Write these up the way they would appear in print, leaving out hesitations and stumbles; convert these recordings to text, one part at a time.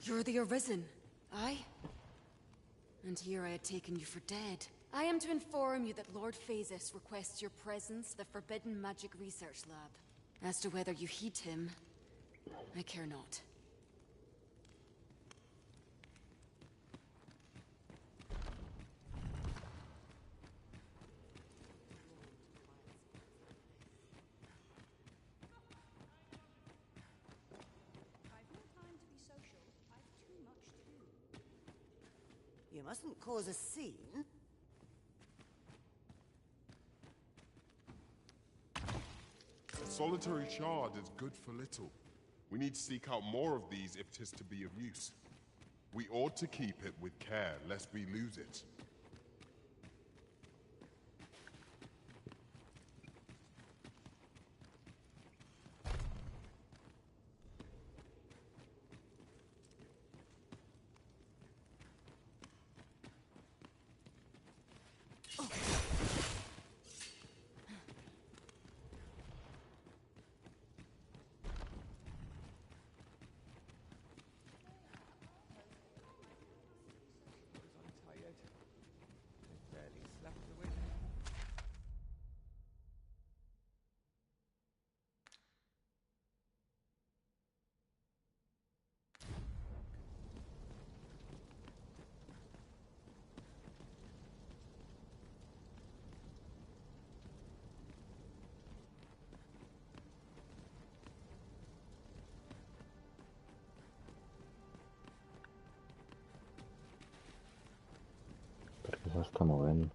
You're the Arisen. Aye? And here I had taken you for dead. I am to inform you that Lord Phasis requests your presence at the Forbidden Magic Research Lab. As to whether you heed him, I care not. You mustn't cause a scene. A solitary shard is good for little. We need to seek out more of these if 'tis to be of use. We ought to keep it with care, lest we lose it. ¿Por qué se está moviendo?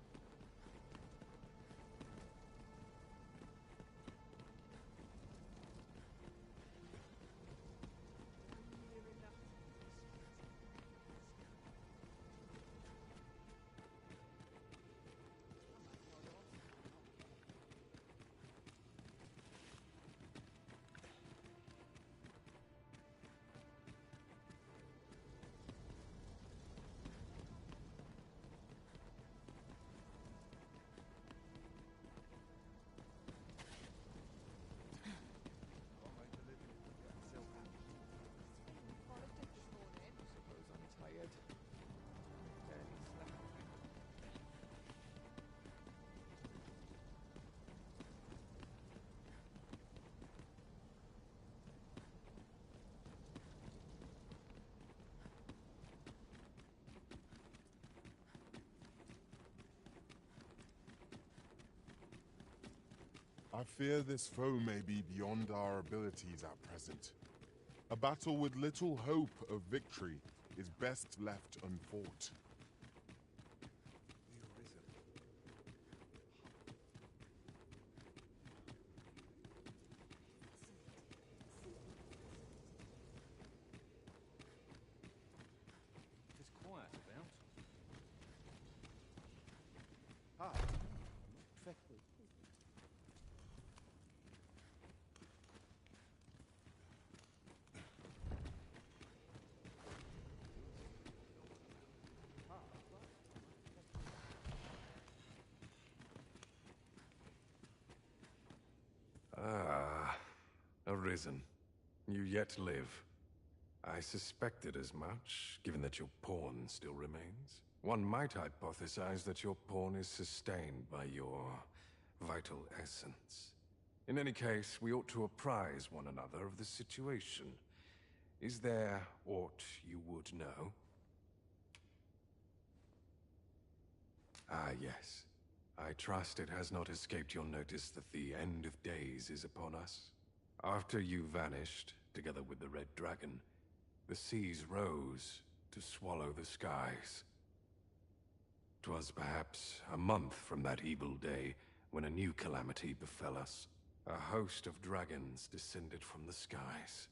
I fear this foe may be beyond our abilities at present. A battle with little hope of victory is best left unfought. It's quiet about. Ah, Arisen. You yet live. I suspected as much, given that your pawn still remains. One might hypothesize that your pawn is sustained by your vital essence. In any case, we ought to apprise one another of the situation. Is there aught you would know? Ah, yes. I trust it has not escaped your notice that the end of days is upon us. After you vanished, together with the Red Dragon, the seas rose to swallow the skies. 'Twas perhaps a month from that evil day when a new calamity befell us. A host of dragons descended from the skies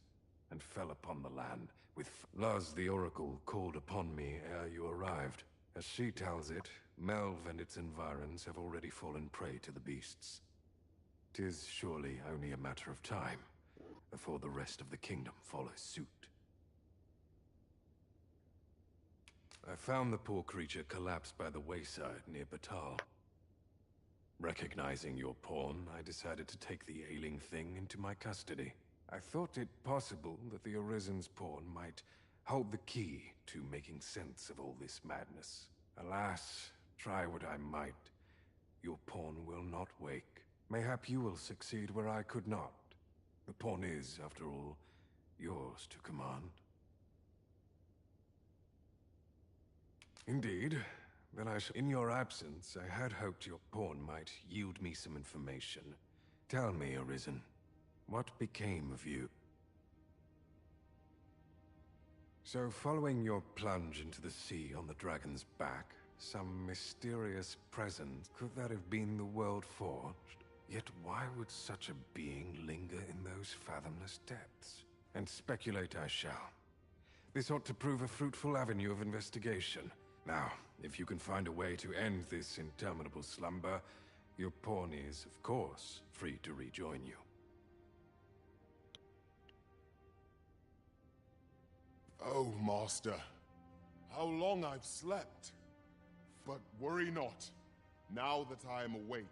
and fell upon the land with Laz the Oracle called upon me ere you arrived. As she tells it, Melve and its environs have already fallen prey to the beasts. 'Tis surely only a matter of time before the rest of the kingdom follows suit. I found the poor creature collapsed by the wayside near Batal. Recognizing your pawn, I decided to take the ailing thing into my custody. I thought it possible that the Arisen's pawn might hold the key to making sense of all this madness. Alas, try what I might, your pawn will not wake. Mayhap you will succeed where I could not. The pawn is, after all, yours to command. Indeed. Then I shall... In your absence, I had hoped your pawn might yield me some information. Tell me, Arisen, what became of you? So, following your plunge into the sea on the dragon's back, some mysterious presence, could that have been the world forged? Yet why would such a being linger in those fathomless depths? And speculate I shall. This ought to prove a fruitful avenue of investigation. Now, if you can find a way to end this interminable slumber, your pawn is, of course, free to rejoin you. Oh, Master, how long I've slept. But worry not. Now that I am awake,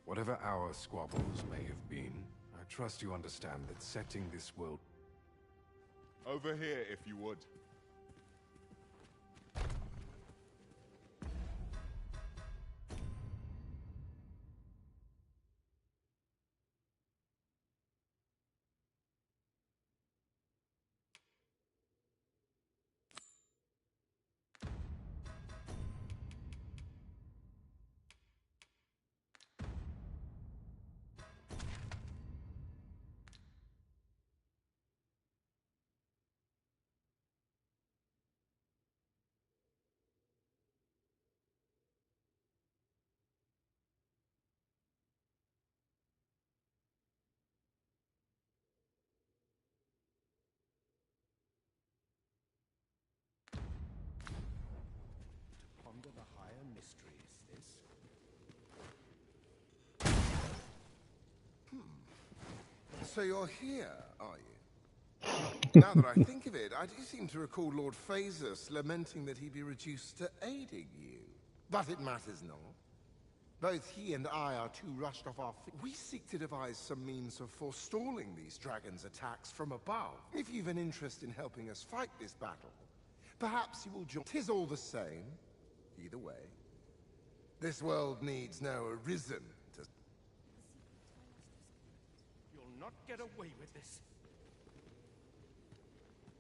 Whatever our squabbles may have been, I trust you understand that setting this world... Over here, if you would. Ponder the higher mysteries, this? So you're here, are you? Now that I think of it, I do seem to recall Lord Phaesus lamenting that he be reduced to aiding you. But it matters not. Both he and I are too rushed off our feet. We seek to devise some means of forestalling these dragons' attacks from above. If you've an interest in helping us fight this battle, perhaps you will join. 'Tis all the same. Either way. This world needs no Arisen to... You'll not get away with this.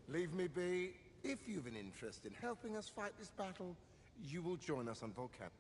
Leave me be. If you've an interest in helping us fight this battle, you will join us on Volcano.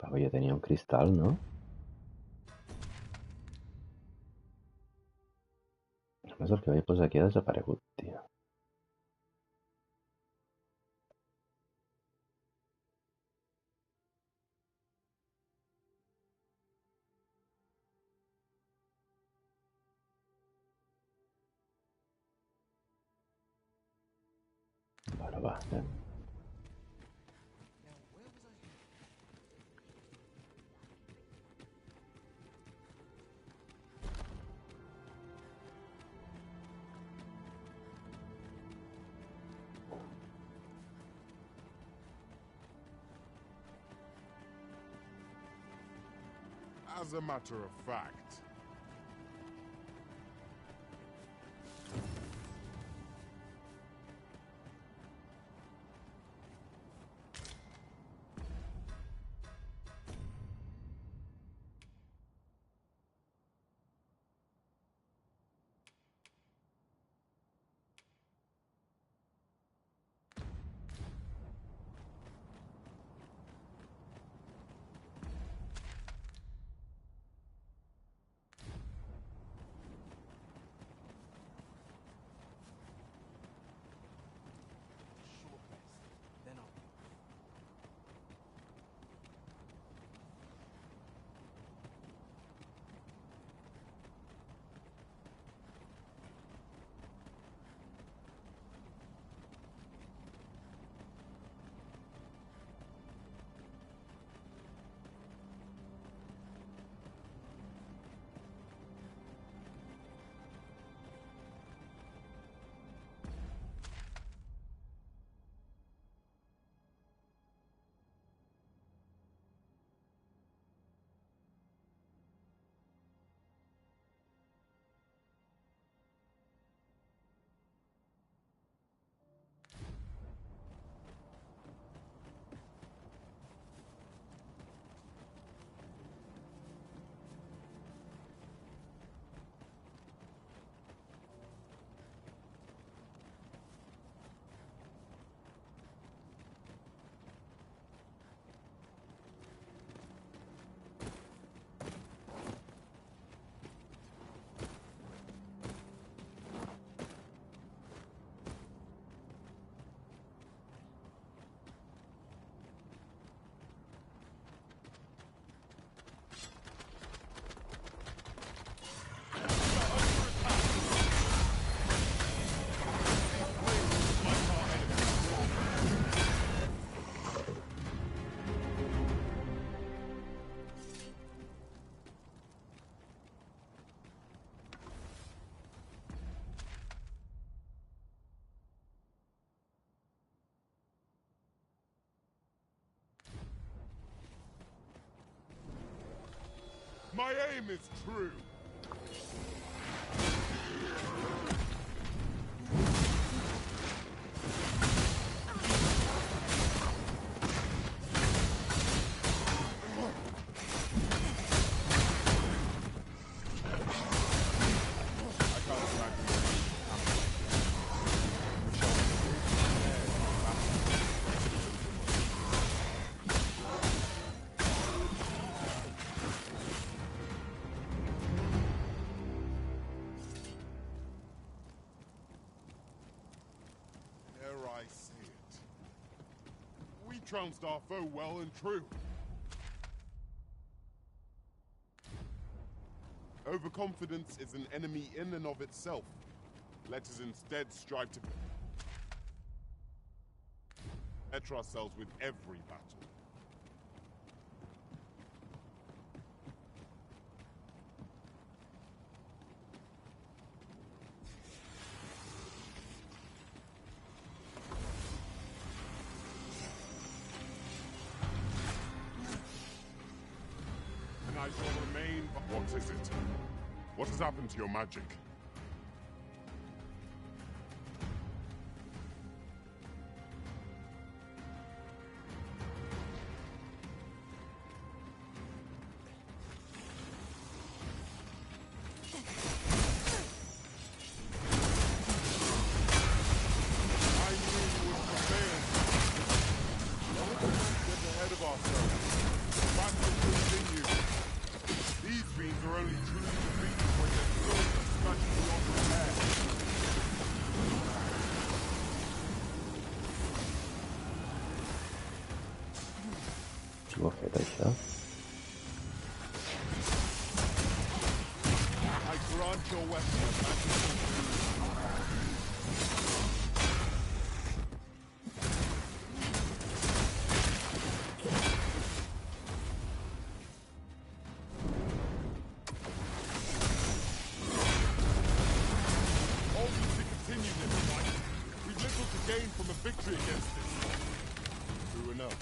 Pavo, jo tenia un cristal, no? Només el que vaig posar aquí ha desaparegut, tio. Bueno, va, anem. As a matter of fact, My aim is true. I say it. We trounced our foe well and true. Overconfidence is an enemy in and of itself. Let us instead strive to better ourselves with every battle. I shall remain, but what is it? What has happened to your magic? I knew you would prevail. Let's get ahead of ourselves. The battle will continue. These fiends are only truly defeated when their skills are smashed beyond repair. Ho fet això? I grant your weapon a magical from a victory against this. True enough.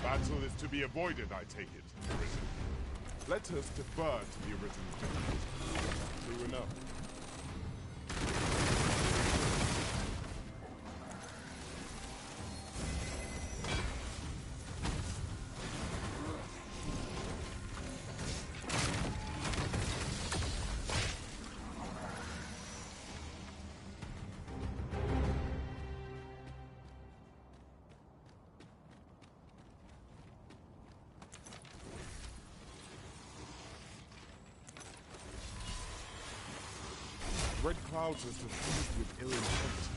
Battle is to be avoided, I take it, Arisen. Let us defer to the Arisen's judgment. True enough. Red clouds are suffused with ill intent.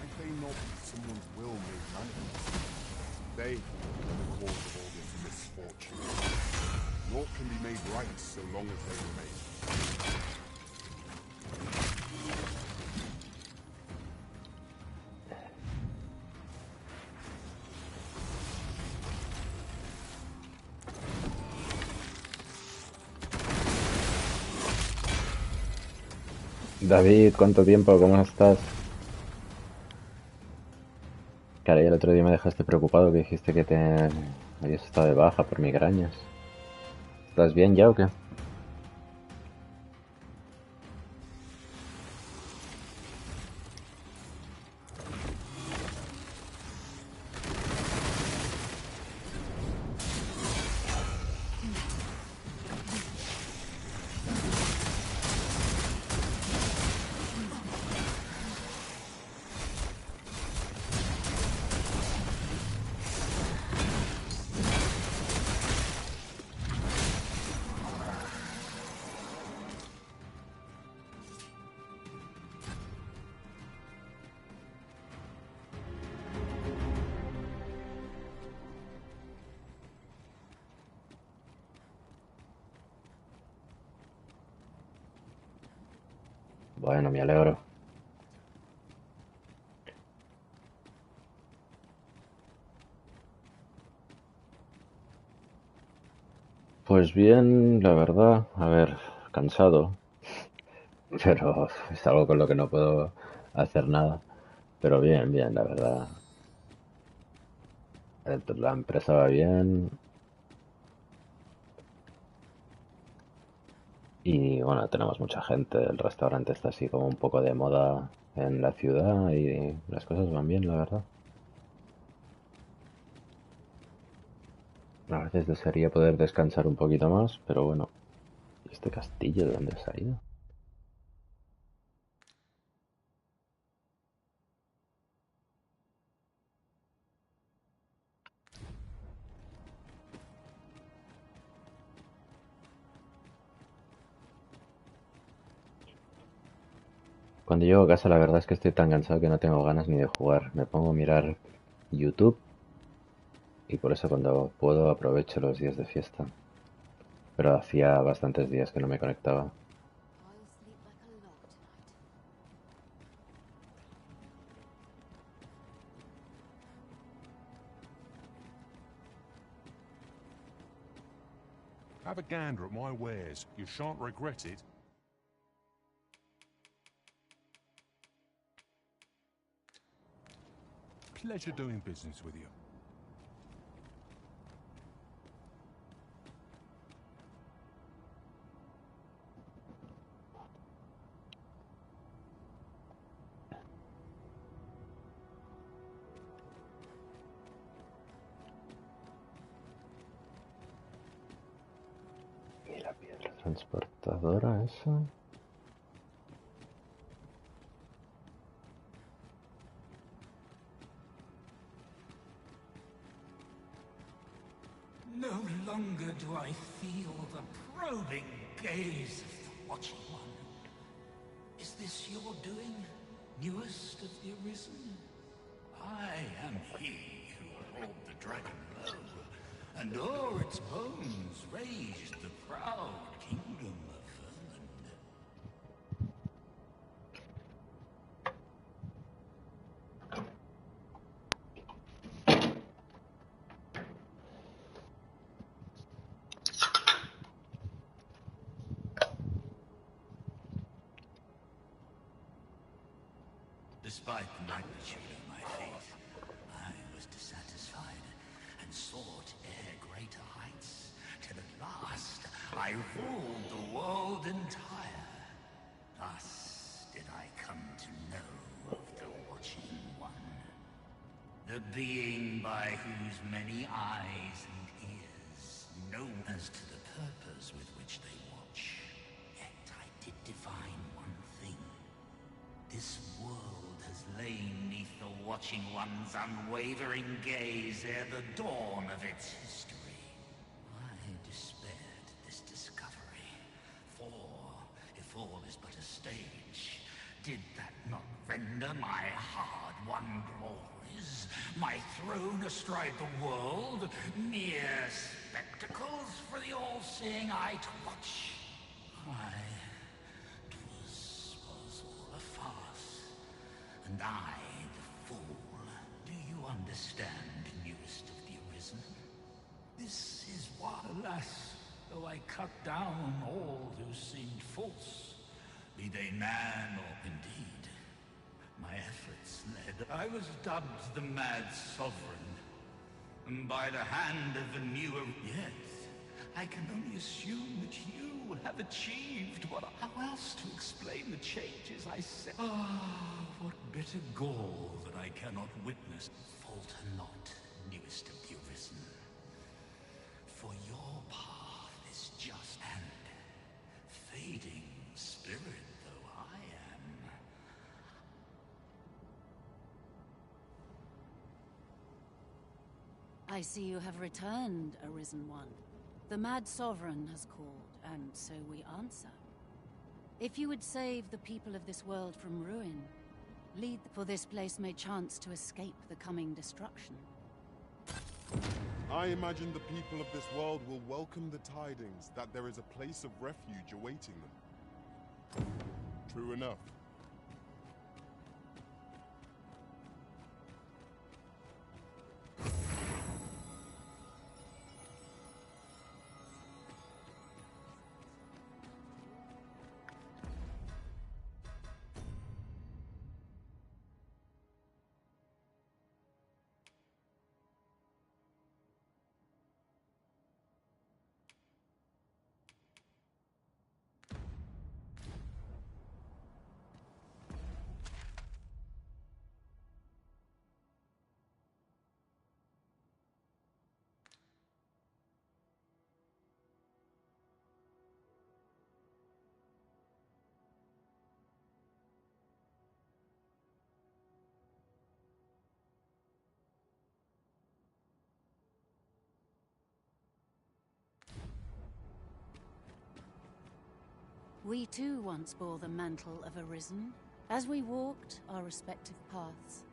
Might they not be someone's will made manifest? They are the cause of all this misfortune. Naught can be made right so long as they remain. David, ¿cuánto tiempo? ¿Cómo estás? Caray, el otro día me dejaste preocupado que dijiste que te habías estado de baja por migrañas. ¿Estás bien ya o qué? Bueno, me alegro. Pues bien, la verdad. A ver, cansado. Pero es algo con lo que no puedo hacer nada. Pero bien, bien, la verdad. La empresa va bien. Y bueno, tenemos mucha gente. El restaurante está así como un poco de moda en la ciudad y las cosas van bien, la verdad. A veces desearía poder descansar un poquito más, pero bueno. ¿Y este castillo de dónde se ha ido? Cuando llego a casa la verdad es que estoy tan cansado que no tengo ganas ni de jugar. Me pongo a mirar YouTube y por eso cuando puedo aprovecho los días de fiesta. Pero hacía bastantes días que no me conectaba. I'll sleep like a log tonight. Have a gander at my wares. You shan't regret it. Pleasure doing business with you. ¿Y la piedra transportadora esa? No longer do I feel the probing gaze of the Watching One. Is this your doing, newest of the Arisen? I am he who rolled the dragon low, and o'er its bones raised the proud kingdom of Vermund. Despite the magnitude of my fate, I was dissatisfied and sought e'er greater heights, till at last I ruled the world entire. Thus did I come to know of the Watching One, the being by whose many eyes and ears know as to the purpose with which they watch. Yet I did divine one thing. This world has lain neath the Watching One's unwavering gaze ere the dawn of its history. I despaired at this discovery, for if all is but a stage, did that not render my hard-won glories, my throne astride the world, mere spectacles for the all-seeing eye to watch? Was all a farce, and I the fool. Do you understand, newest of the Arisen? This is why, alas, though I cut down all who seemed false, be they man or indeed, my efforts led. I was dubbed the Mad Sovereign, and by the hand of a newer. Yet, I can only assume that you have achieved what. How else to explain the changes I set? Ah, what bitter gall that I cannot witness. Falter not, newest of the Arisen, for your path is just and fading spirit though I am. I see you have returned, Arisen One. The Mad Sovereign has called, and so we answer. If you would save the people of this world from ruin, lead, for this place may chance to escape the coming destruction. I imagine the people of this world will welcome the tidings that there is a place of refuge awaiting them. True enough. We too once bore the mantle of Arisen, as we walked our respective paths.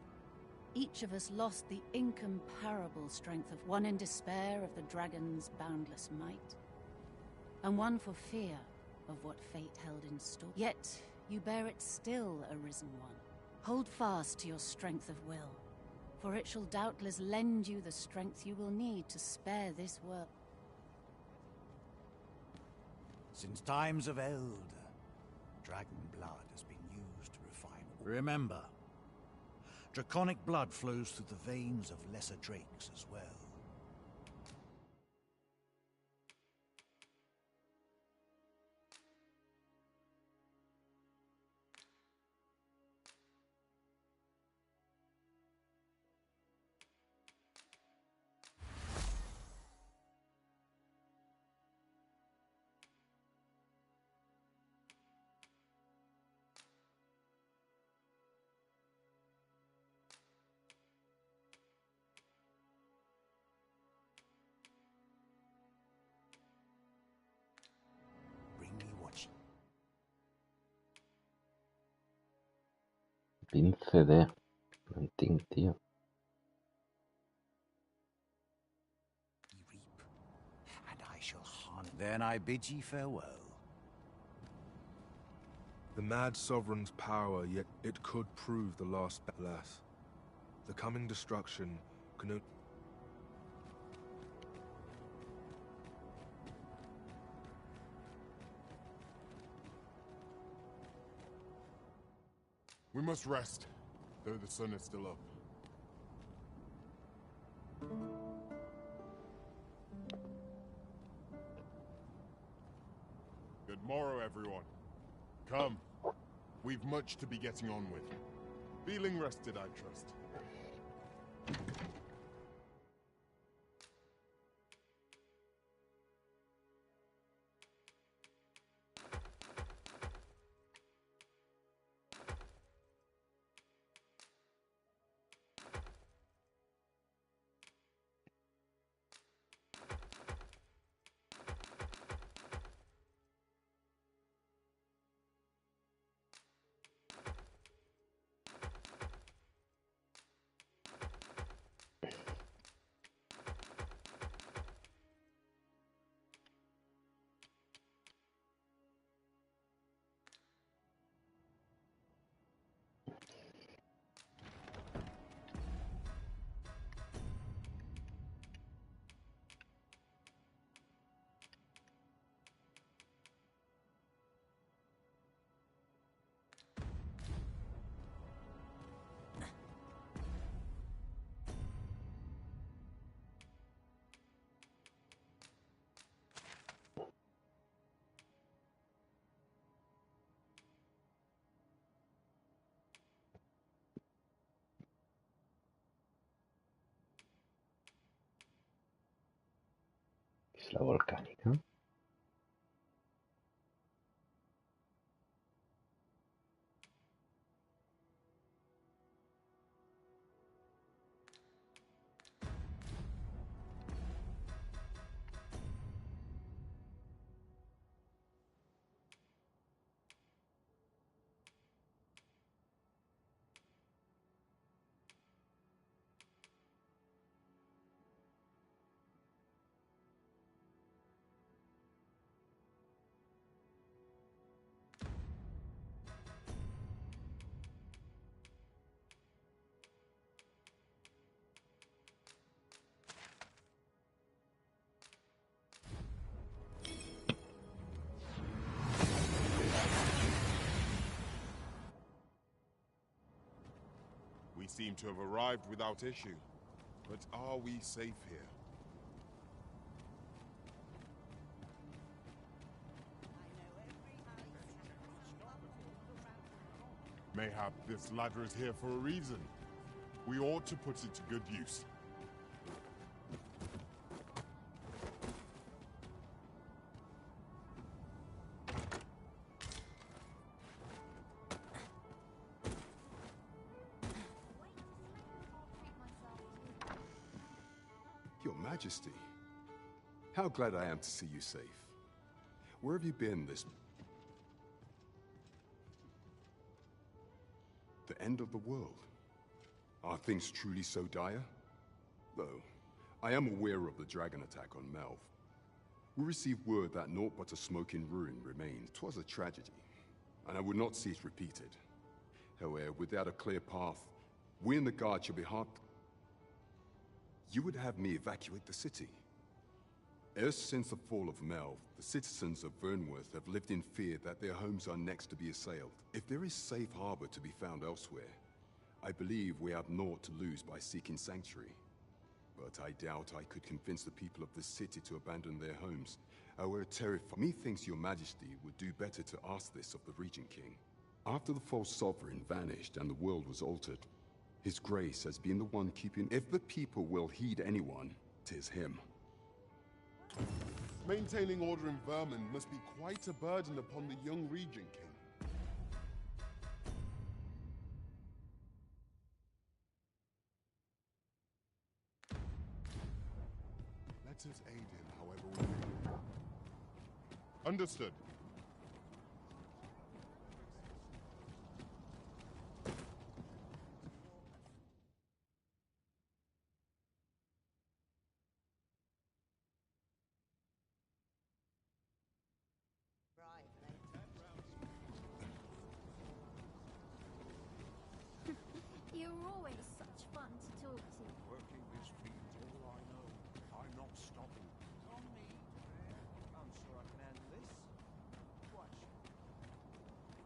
Each of us lost the incomparable strength of one in despair of the dragon's boundless might, and one for fear of what fate held in store. Yet, you bear it still, Arisen One. Hold fast to your strength of will, for it shall doubtless lend you the strength you will need to spare this world. Since times of Eld, dragon blood has been used to refine. Remember, draconic blood flows through the veins of lesser drakes as well. Lince de Planting, tío. And I shall hunt. Then I bid ye farewell. The Mad Sovereign's power, yet it could prove the last alas. The coming destruction can We must rest, though the sun is still up. Good morrow, everyone. Come. We've much to be getting on with. Feeling rested, I trust. Isla volcánica. We seem to have arrived without issue. But are we safe here? Mayhap this ladder is here for a reason. We ought to put it to good use. Your Majesty, how glad I am to see you safe. Where have you been this... The end of the world? Are things truly so dire? Though, I am aware of the dragon attack on Melv. We received word that naught but a smoking ruin remained. 'Twas a tragedy, and I would not see it repeated. However, without a clear path, we and the guard shall be hard. You would have me evacuate the city. Ever since the fall of Melv, the citizens of Vernworth have lived in fear that their homes are next to be assailed. If there is safe harbor to be found elsewhere, I believe we have naught to lose by seeking sanctuary. But I doubt I could convince the people of this city to abandon their homes. I were terrified. Methinks your majesty would do better to ask this of the Regent King. After the false sovereign vanished and the world was altered, his grace has been the one keeping... If the people will heed anyone, 'tis him. Maintaining order in Vermund must be quite a burden upon the young Regent King. Let us aid him however we may. Understood. You're always such fun to talk to. Working this field's all I know. I'm not stopping. On me. I'm sure I can handle this. Watch.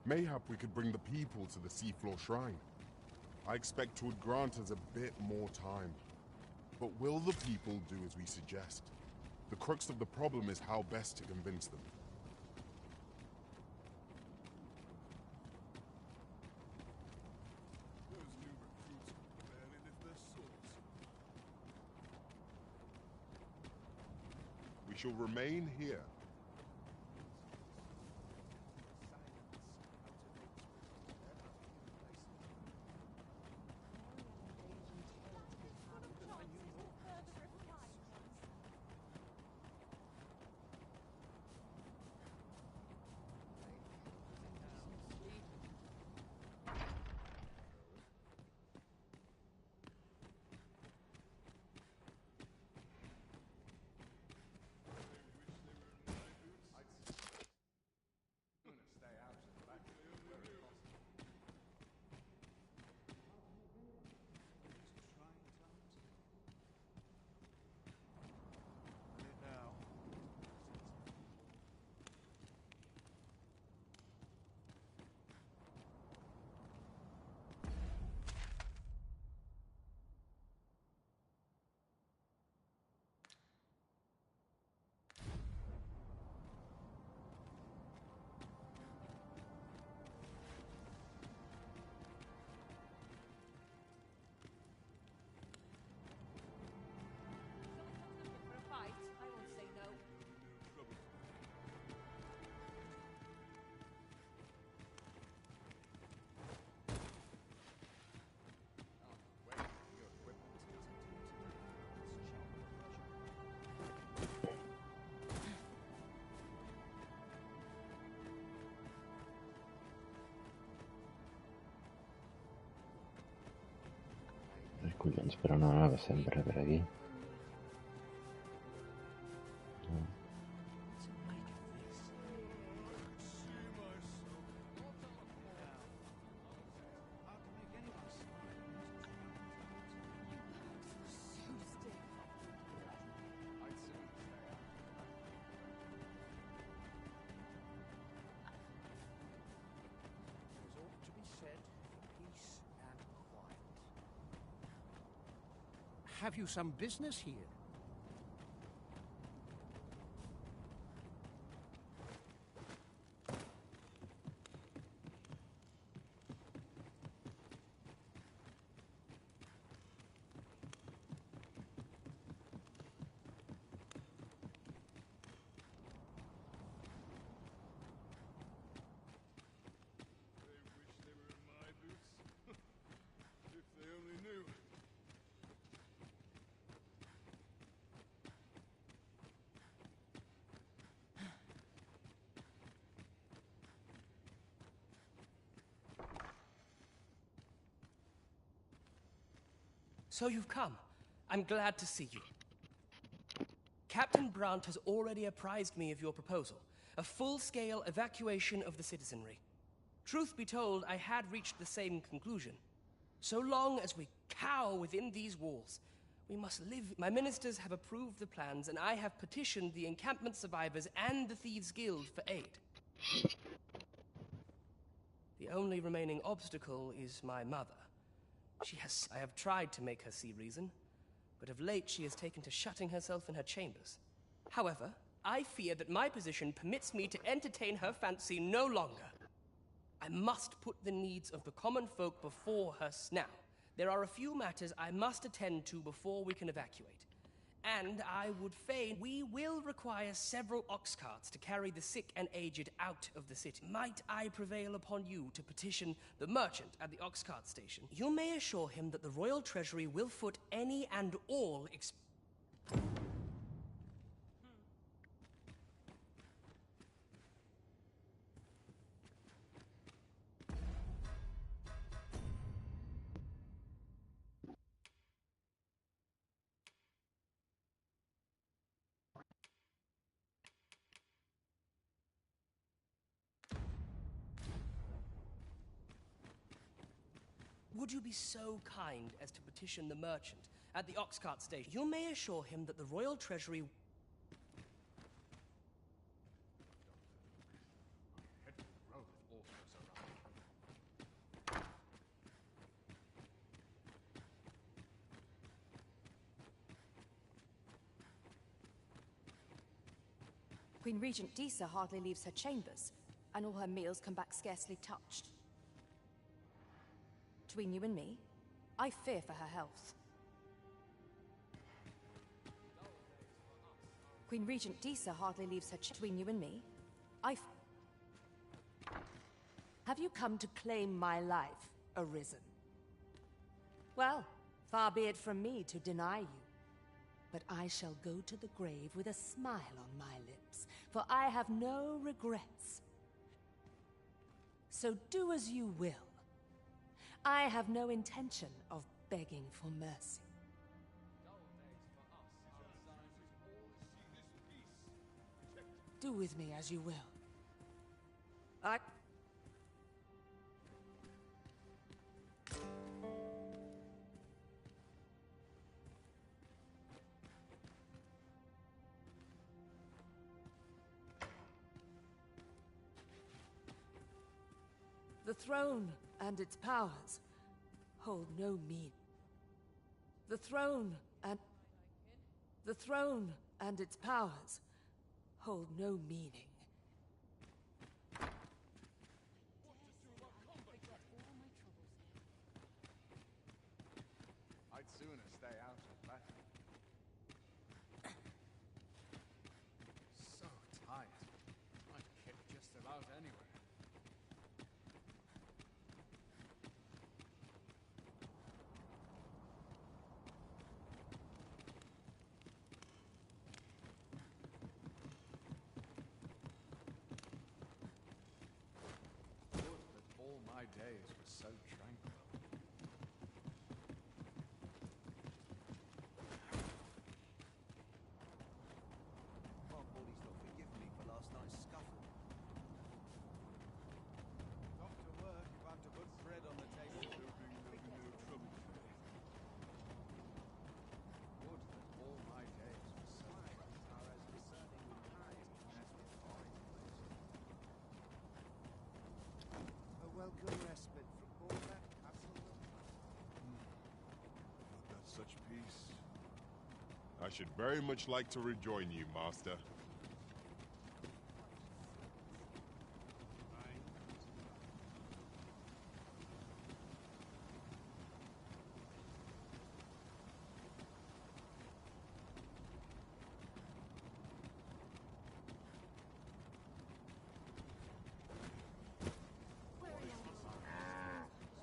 Mayhap we could bring the people to the seafloor shrine. I expect 'twould grant us a bit more time. But will the people do as we suggest? The crux of the problem is how best to convince them. Those new recruits barely lift their swords. We shall remain here. Collons, però no anava sempre per aquí. Have you some business here? So you've come. I'm glad to see you. Captain Brandt has already apprised me of your proposal, a full-scale evacuation of the citizenry. Truth be told, I had reached the same conclusion. So long as we cower within these walls, we must live. My ministers have approved the plans, and I have petitioned the encampment survivors and the Thieves' Guild for aid. The only remaining obstacle is my mother. I have tried to make her see reason, but of late she has taken to shutting herself in her chambers. However, I fear that my position permits me to entertain her fancy no longer. I must put the needs of the common folk before her now. There are a few matters I must attend to before we can evacuate. And I would fain we will require several ox carts to carry the sick and aged out of the city. Might I prevail upon you to petition the merchant at the ox cart station? You may assure him that the royal treasury will foot any and all Would you be so kind as to petition the merchant at the ox cart station? You may assure him that the royal treasury... Queen Regent Disa hardly leaves her chambers, and all her meals come back scarcely touched. Between you and me, I fear for her health. Queen Regent Disa hardly leaves her between you and me. Have you come to claim my life, Arisen? Well, far be it from me to deny you. But I shall go to the grave with a smile on my lips, for I have no regrets. So do as you will. I have no intention of begging for mercy. Do with me as you will. The throne and its powers hold no meaning. The throne and its powers hold no meaning. I'd sooner stay out of battle. So tired. I'd kick just about anywhere. My days were so tranquil. Body's not forgive me for last night's scuffle. Got to work if I'm to put bread on the table. There'll be no trouble today. Would that all my days were so tranquil. As discerning with eyes as with eyes. A welcome respite from all that hassle and Not that such peace. I should very much like to rejoin you, Master.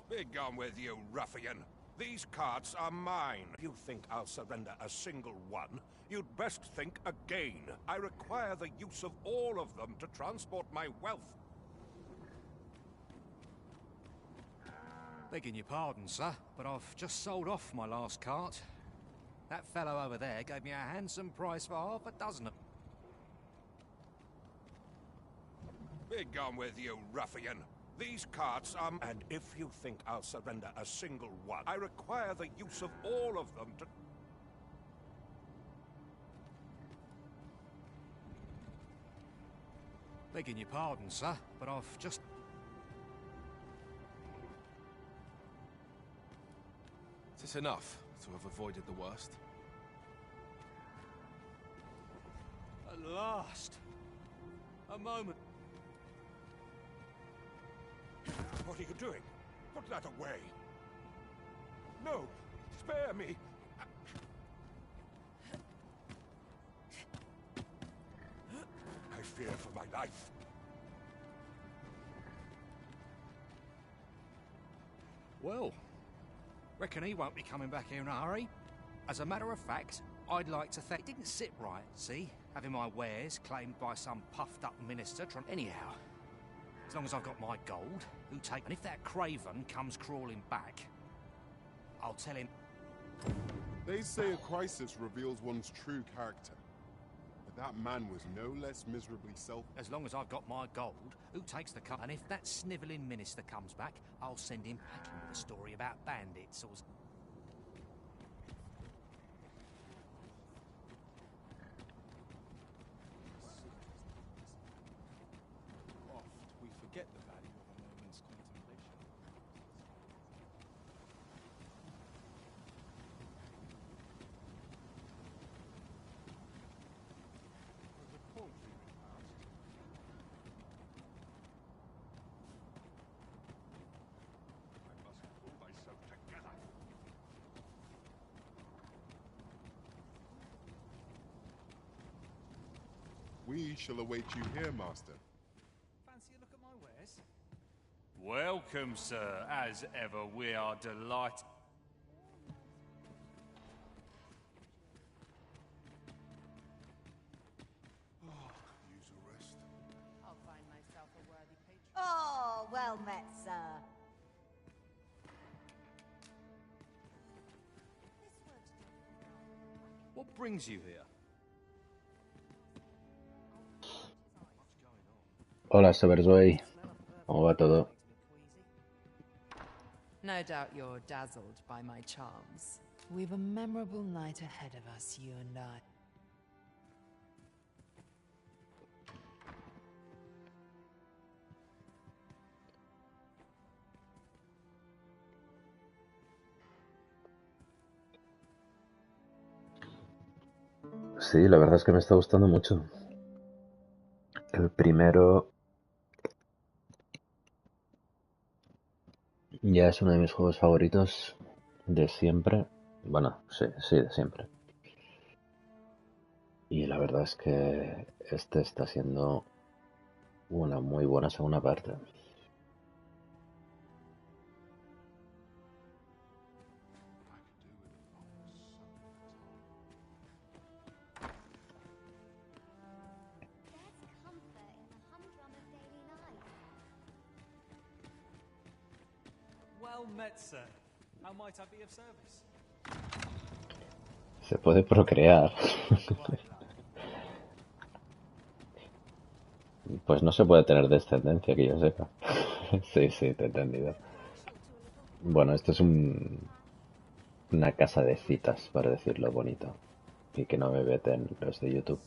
Be gone with you, ruffian. These carts are mine. If you think I'll surrender a single one, you'd best think again. I require the use of all of them to transport my wealth. Begging your pardon, sir, but I've just sold off my last cart. That fellow over there gave me a handsome price for half a dozen of... Be gone with you, ruffian. These carts are... And if you think I'll surrender a single one, I require the use of all of them to... Begging your pardon, sir, but I've just... Is this enough to have avoided the worst? At last! A moment. What are you doing? Put that away. No! Spare me! I fear for my life. Well, reckon he won't be coming back here in a hurry. As a matter of fact, I'd like to think it didn't sit right, see? Having my wares claimed by some puffed-up minister trying... Anyhow, as long as I've got my gold, who take... And if that craven comes crawling back, I'll tell him... They say a crisis reveals one's true character. But that man was no less miserably selfish. As long as I've got my gold, who takes the cut? And if that snivelling minister comes back, I'll send him packing with a story about bandits or... Oft we forget the value of a moment's contemplation. I must pull myself together. We shall await you here, Master. Fancy a look at my wares? Welcome, sir. As ever, we are delighted. Use a rest. I'll find myself a worthy patron. Oh, well met, sir. What brings you here? Hola, Severzoy. ¿Cómo va todo? No doubt you're dazzled by my charms. We've a memorable night ahead of us, you and I. Sí, la verdad es que me está gustando mucho. El primero ya es uno de mis juegos favoritos de siempre. Bueno, sí, de siempre. Y la verdad es que este está siendo una muy buena segunda parte. Well met, sir. How might I be of service? Se puede procrear. Pues no se puede tener descendencia, que yo sepa. Sí, te he entendido. Bueno, esto es una casa de citas, para decirlo bonito. Y que no me veten los de YouTube.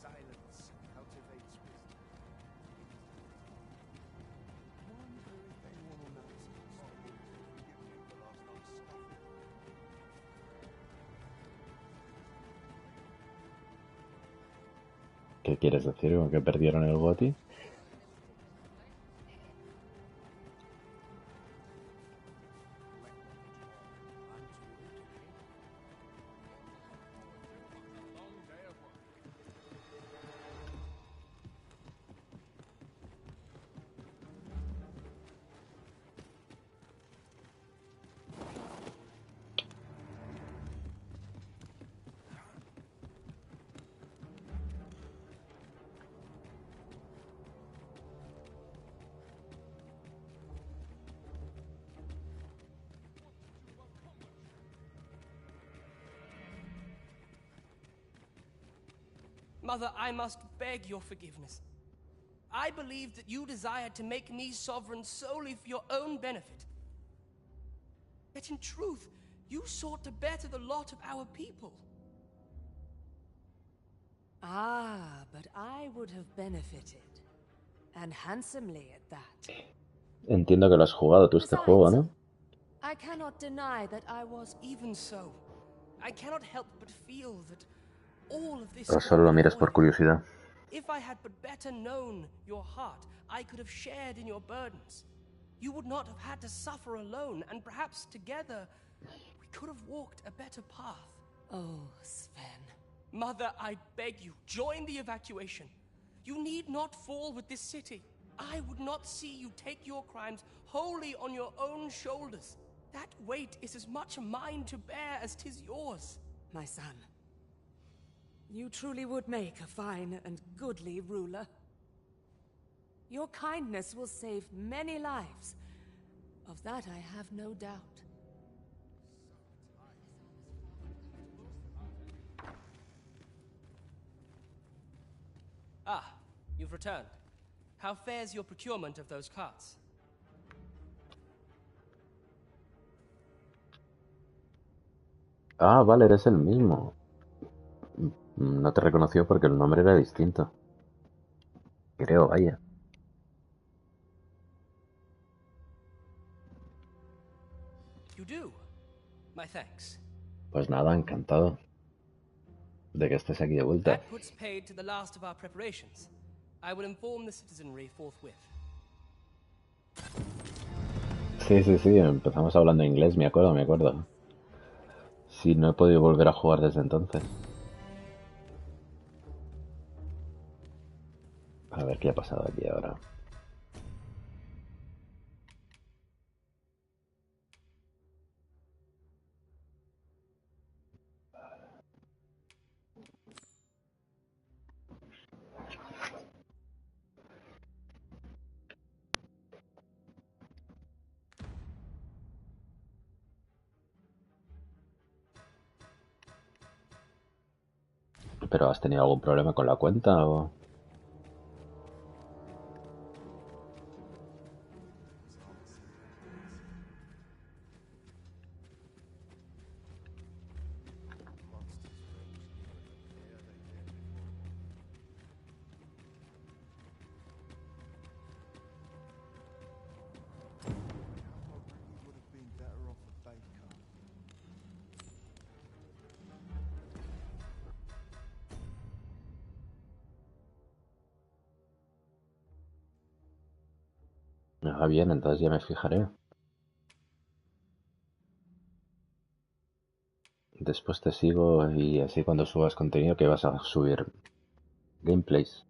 ¿Qué quieres decir con que perdieron el GOTY? Mother, I must beg your forgiveness. I believed that you desired to make me sovereign solely for your own benefit. Yet in truth, you sought to better the lot of our people. Ah, but I would have benefited. And handsomely at that. Entiendo que lo has jugado tú este juego, ¿no? I cannot deny that I was... Even so, I cannot help but feel that all of this... O solo lo miras por curiosidad. If I had but better known your heart, I could have shared in your burdens. You would not have had to suffer alone, and perhaps together we could have walked a better path. Oh, Sven. Mother, I beg you, join the evacuation. You need not fall with this city. I would not see you take your crimes wholly on your own shoulders. That weight is as much mine to bear as 'tis yours. My son, you truly would make a fine and goodly ruler. Your kindness will save many lives. Of that I have no doubt. Ah, you've returned. How fares your procurement of those carts? Ah, vale, eres el mismo. No te reconoció porque el nombre era distinto. Creo, vaya. You do. My thanks. Pues nada, encantado de que estés aquí de vuelta. That puts paid to the last of our preparations. I will inform the citizenry forthwith. Sí, empezamos hablando inglés, me acuerdo. Sí, no he podido volver a jugar desde entonces. A ver qué ha pasado aquí ahora. ¿Pero has tenido algún problema con la cuenta o...? Ah, bien, entonces ya me fijaré. Después te sigo y así cuando subas contenido que vas a subir gameplays.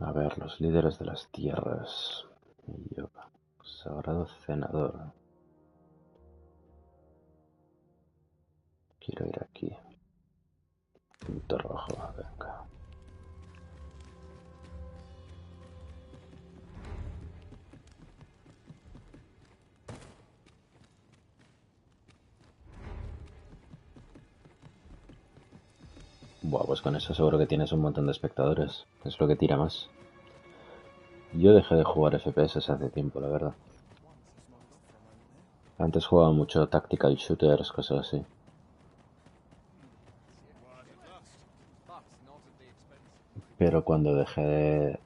A ver, los líderes de las tierras. Yoga. Sagrado cenador. Quiero ir aquí. Punto rojo, venga. Buah, pues con eso seguro que tienes un montón de espectadores. Es lo que tira más. Yo dejé de jugar FPS hace tiempo, la verdad. Antes jugaba mucho tactical shooters, cosas así. Pero cuando dejé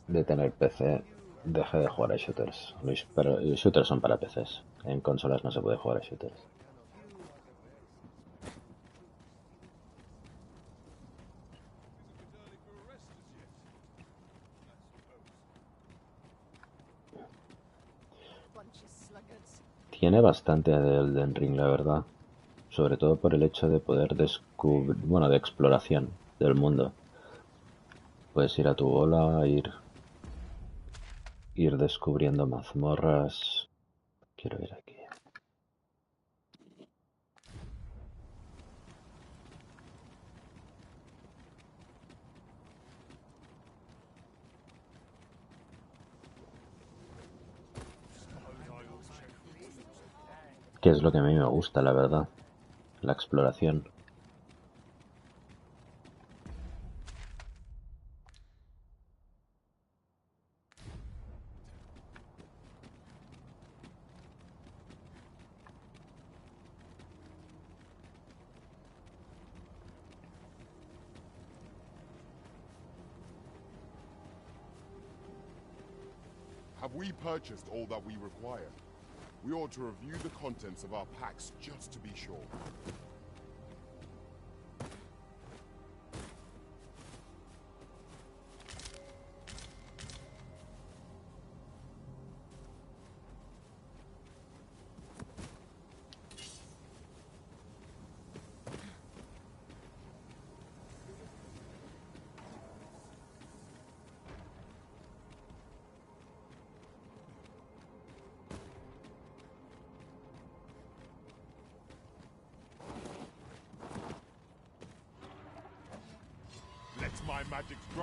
de tener PC, dejé de jugar a shooters. Pero los shooters son para PCs. En consolas no se puede jugar a shooters. Tiene bastante de Elden Ring, la verdad. Sobre todo por el hecho de poder descubrir... Bueno, de exploración del mundo. Puedes ir a tu bola, ir descubriendo mazmorras. Quiero ir aquí. Que es lo que a mí me gusta, la verdad. La exploración. Have we purchased all that we require? We ought to review the contents of our packs just to be sure.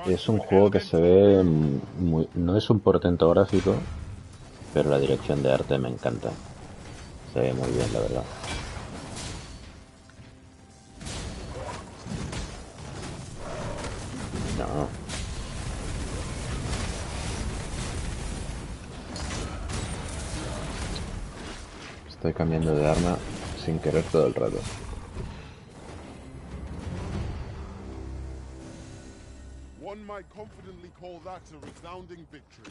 Es un juego que se ve muy... No es un portento gráfico, pero la dirección de arte me encanta. Se ve muy bien, la verdad. No. Estoy cambiando de arma sin querer todo el rato. One might confidently call that a resounding victory.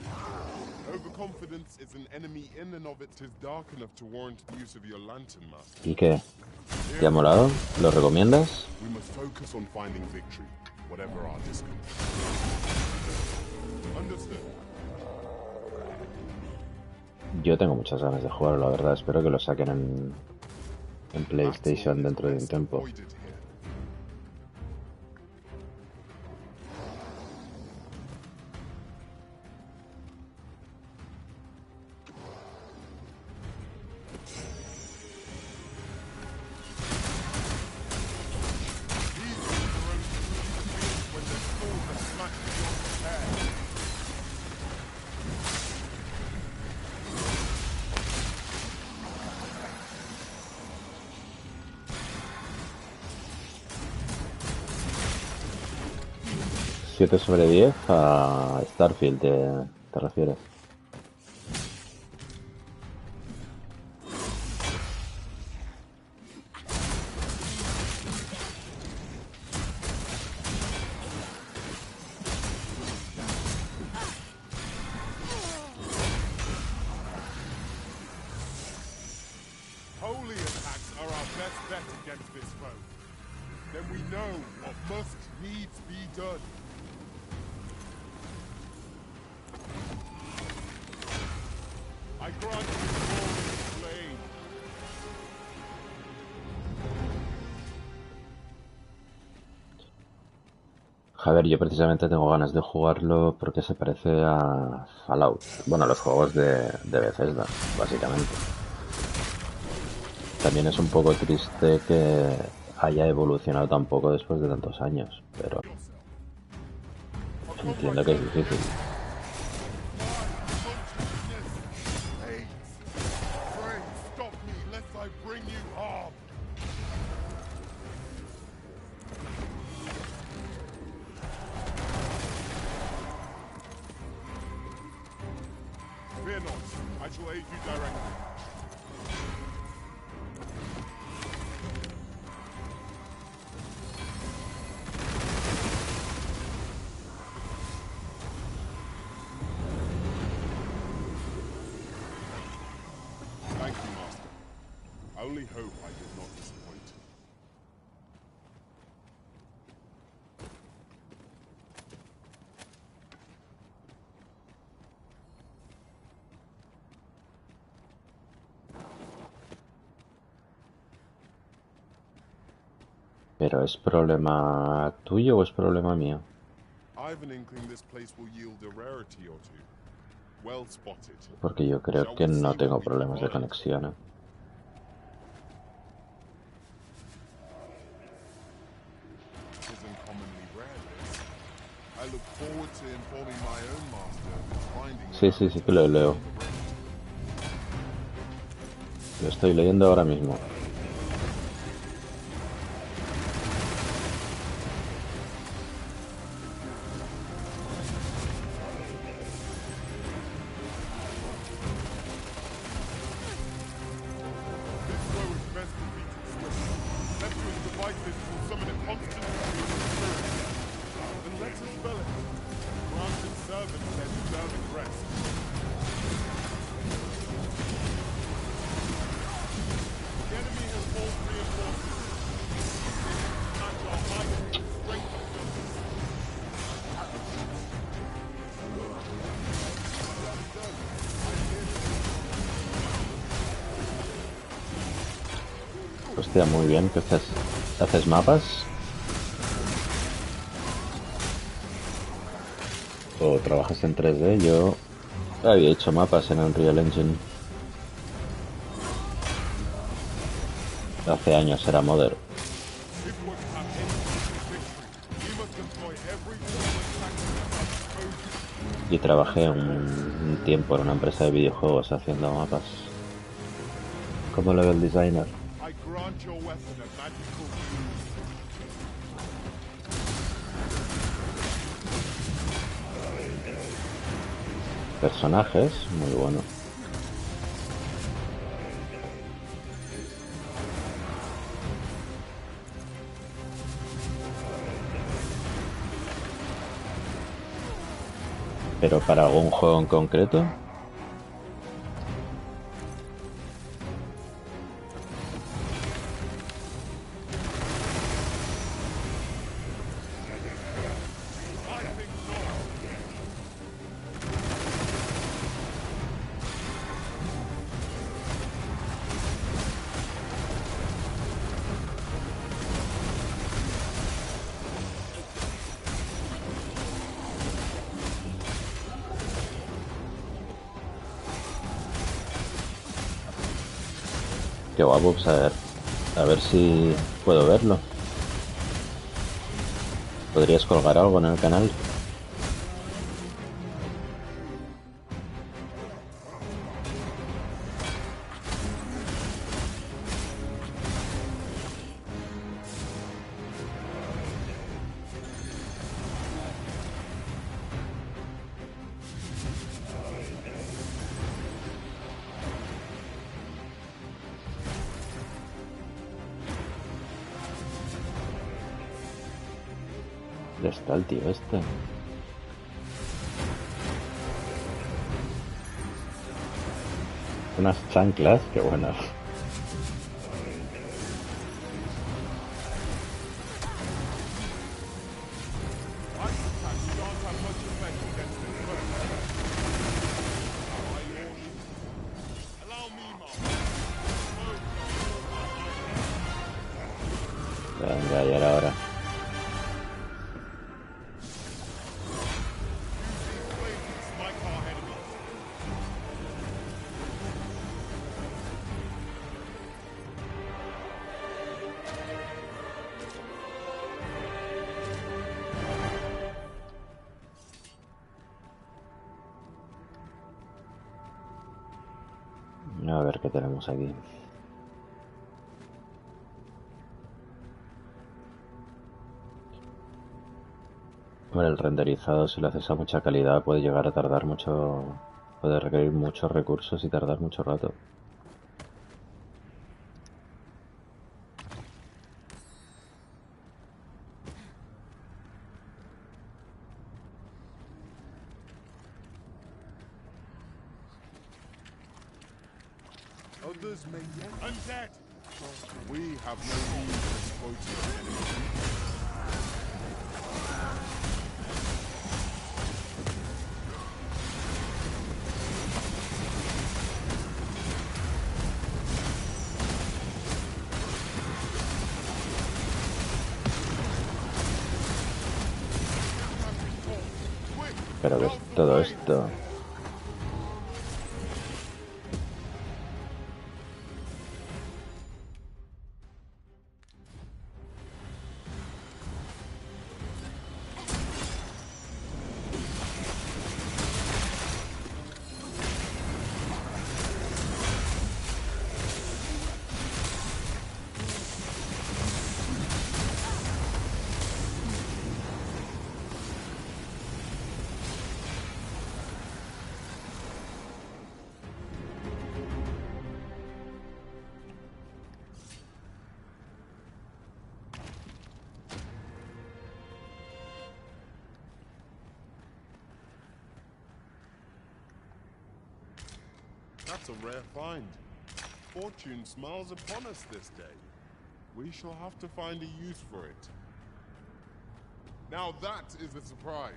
Overconfidence is an enemy in and of it. 'Tis dark enough to warrant the use of your lantern, master. ¿Y qué? ¿Te ha molado? ¿Lo recomiendas? We must focus on finding victory, whatever our discomfort. Understood. Yo tengo muchas ganas de jugarlo, la verdad. Espero que lo saquen en PlayStation dentro de un tiempo. ¿7 sobre 10 a Starfield te refieres? Holy attacks are our best bet against this foe. Then we know what must needs be done. I grant you glory, flame. A ver, yo precisamente tengo ganas de jugarlo porque se parece a Fallout. Bueno, a los juegos de Bethesda, básicamente. También es un poco triste que haya evolucionado tan poco después de tantos años, pero entiendo que es difícil. Fear not, I shall aid you directly. Thank you, Master. I only hope I did not disappoint. ¿Pero es problema tuyo o es problema mío? I've an inkling this place will yield a rarity or two. Well spotted. Porque yo creo que no tengo problemas de conexión, ¿eh? It is uncommonly rare, this. I look forward to informing my own master of its finding. Sí, que lo leo. Lo estoy leyendo ahora mismo. Hostia, muy bien, que haces mapas. O trabajas en 3D. Yo había hecho mapas en Unreal Engine. Hace años era modder. Y trabajé un tiempo en una empresa de videojuegos haciendo mapas. Como level designer. Personajes, muy bueno. Pero para algún juego en concreto. Qué guapo, pues a ver si puedo verlo. ¿Podrías colgar algo en el canal? ¿Dónde está el tío este? Unas chanclas, qué buenas. Venga, ya era hora. A ver qué tenemos aquí. Bueno, el renderizado, si lo haces a mucha calidad, puede llegar a tardar mucho. Puede requerir muchos recursos y tardar mucho rato. Others may yet undead. We have no need to exploit your enemies. Pero que todo esto... That's a rare find. Fortune smiles upon us this day. We shall have to find a use for it. Now that is a surprise.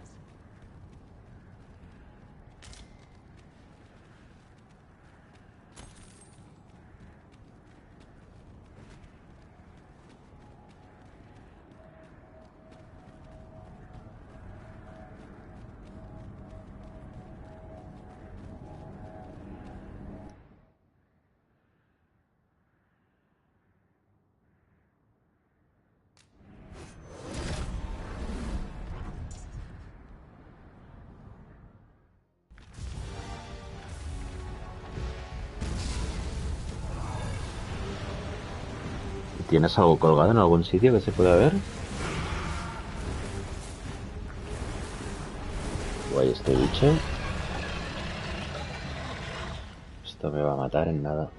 ¿Tienes algo colgado en algún sitio que se pueda ver? Guay este bicho. Esto me va a matar en nada.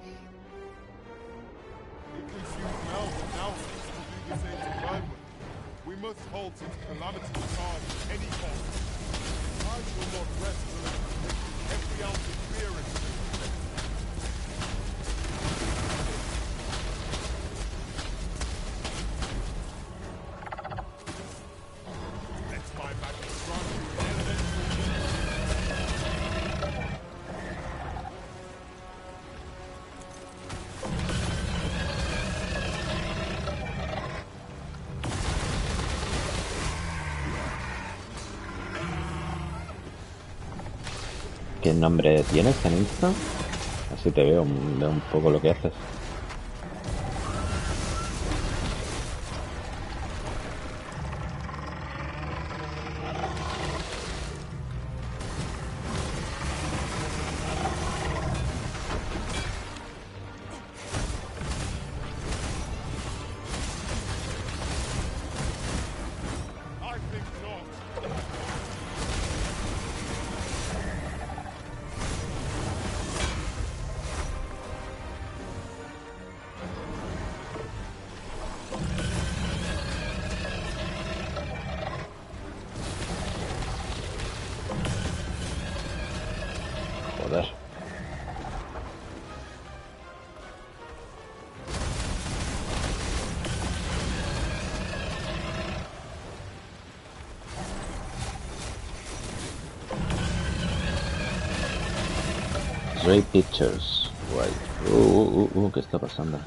¿Qué nombre tienes en Insta? Así te veo un poco lo que haces. Joder. Ray Pictures. Guay. ¿Qué está pasando?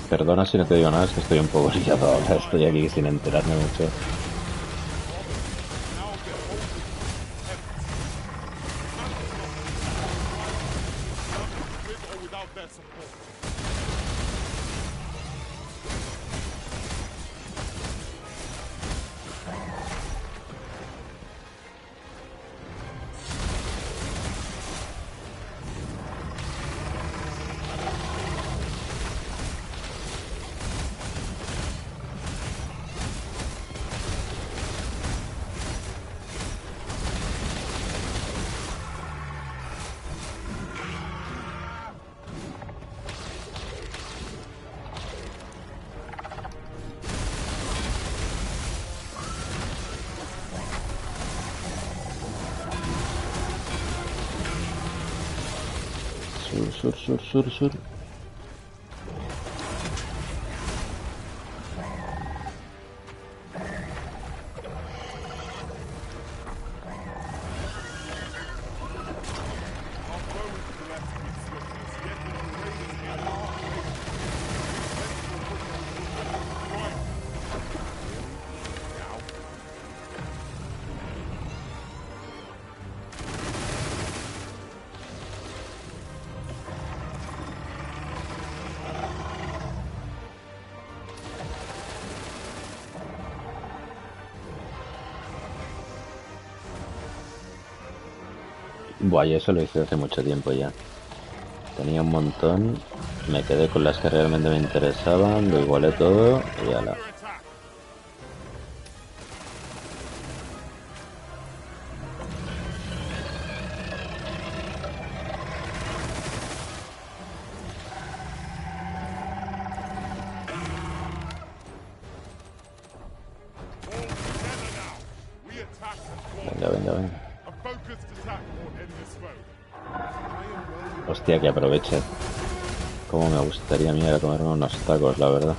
Perdona si no te digo nada, es que estoy un poco liado ahora, estoy aquí sin enterarme mucho. Sur. Buah, yo eso lo hice hace mucho tiempo ya. Tenía un montón, me quedé con las que realmente me interesaban, lo igualé todo y ala. Venga, venga, venga. Hostia, que aproveche. Como me gustaría a mí ir a comerme unos tacos, la verdad.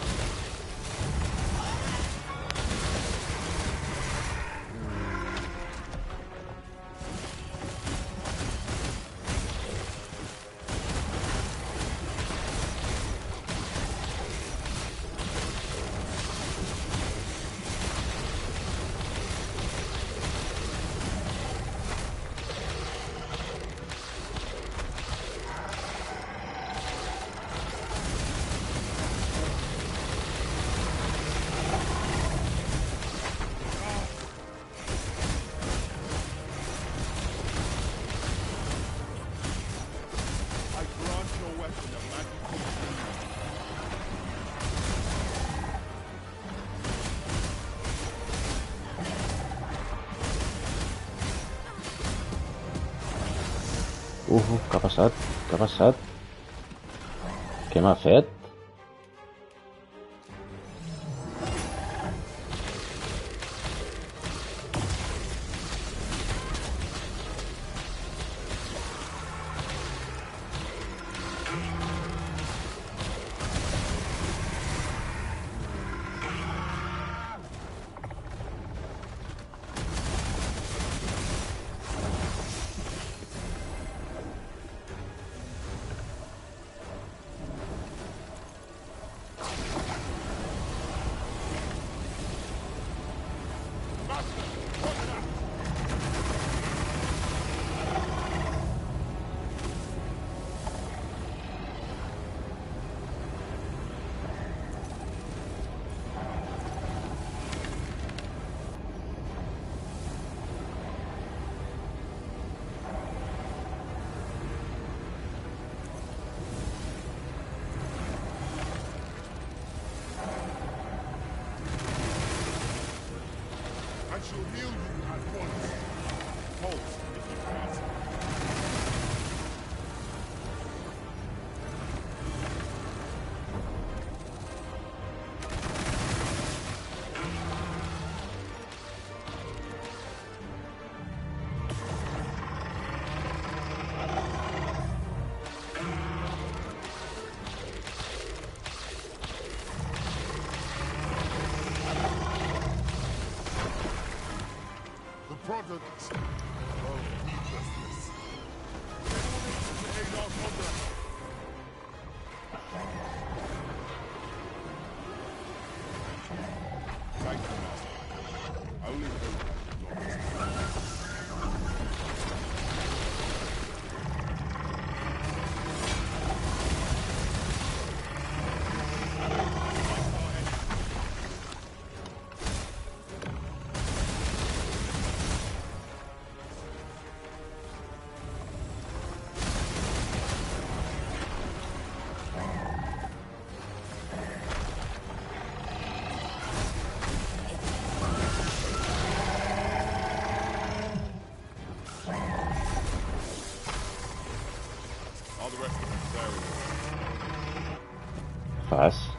Què ha passat? Què ha passat? Què m'ha fet? Product of needlessness. Aid our comrade. Thank you, Master. I only hope Fas.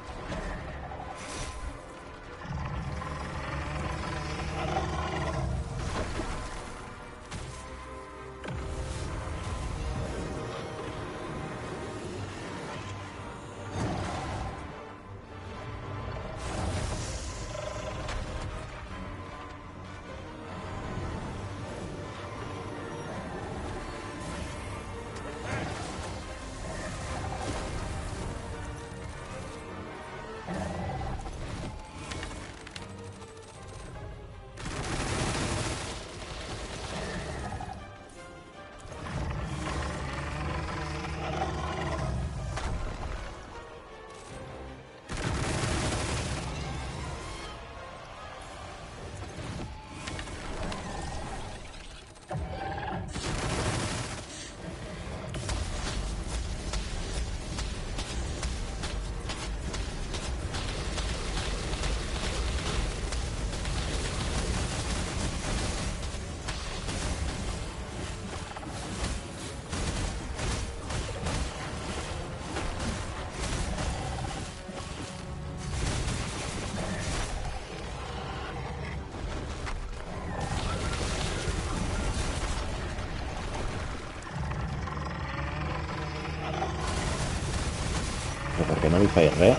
¿Pero por qué no dice re?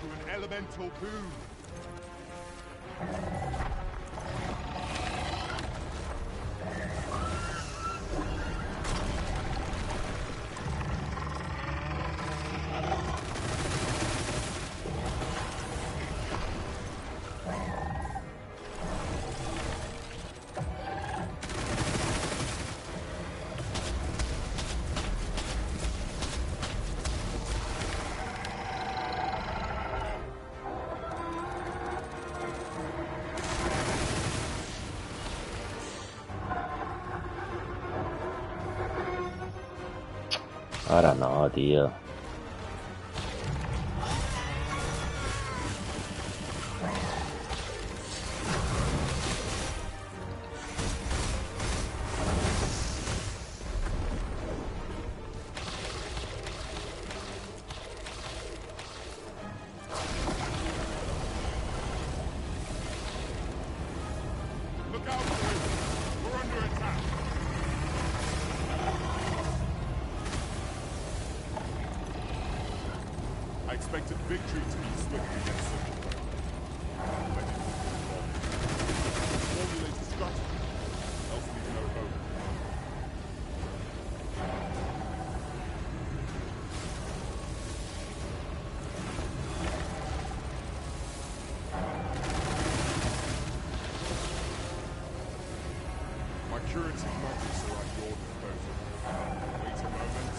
To an elemental boon. Ahora no, tío. Look out, boys. We're under attack. I expected victory to be swift against them. But it was wrong. Formulate a strategy, else we've no hope. My curative magics are at your disposal. Wait a moment.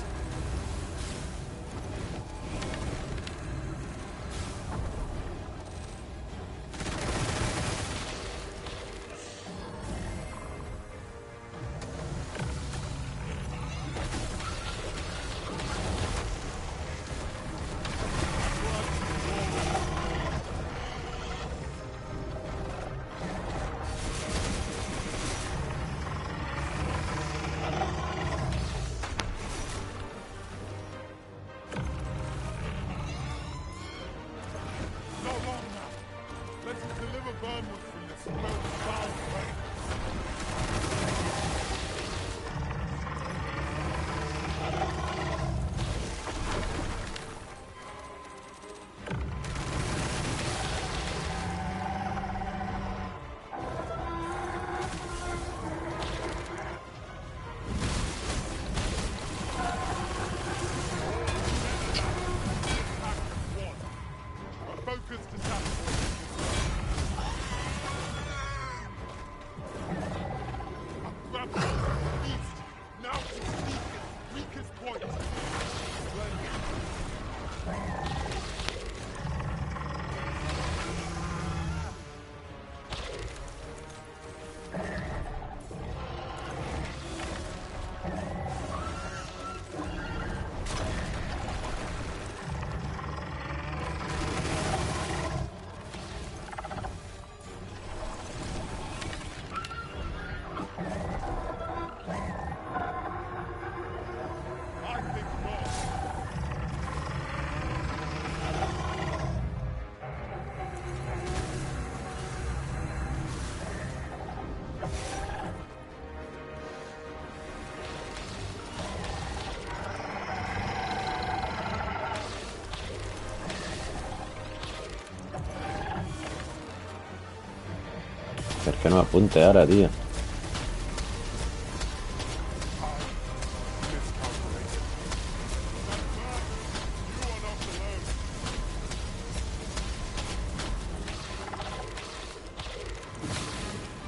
Es que no apunte ahora, tío.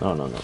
No, no, no.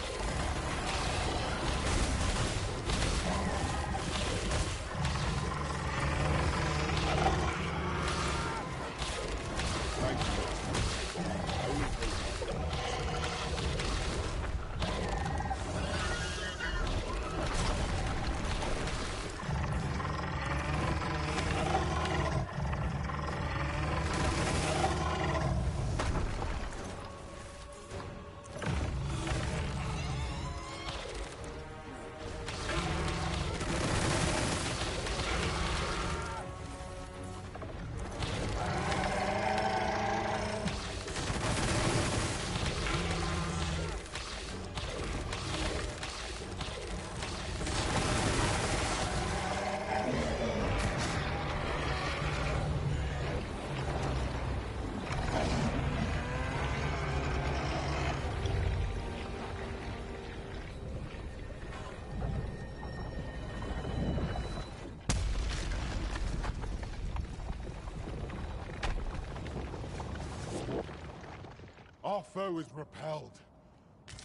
Our foe is repelled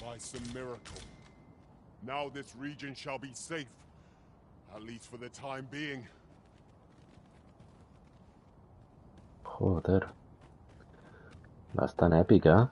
by some miracle. Now this region shall be safe, at least for the time being. Joder. Bastante épica.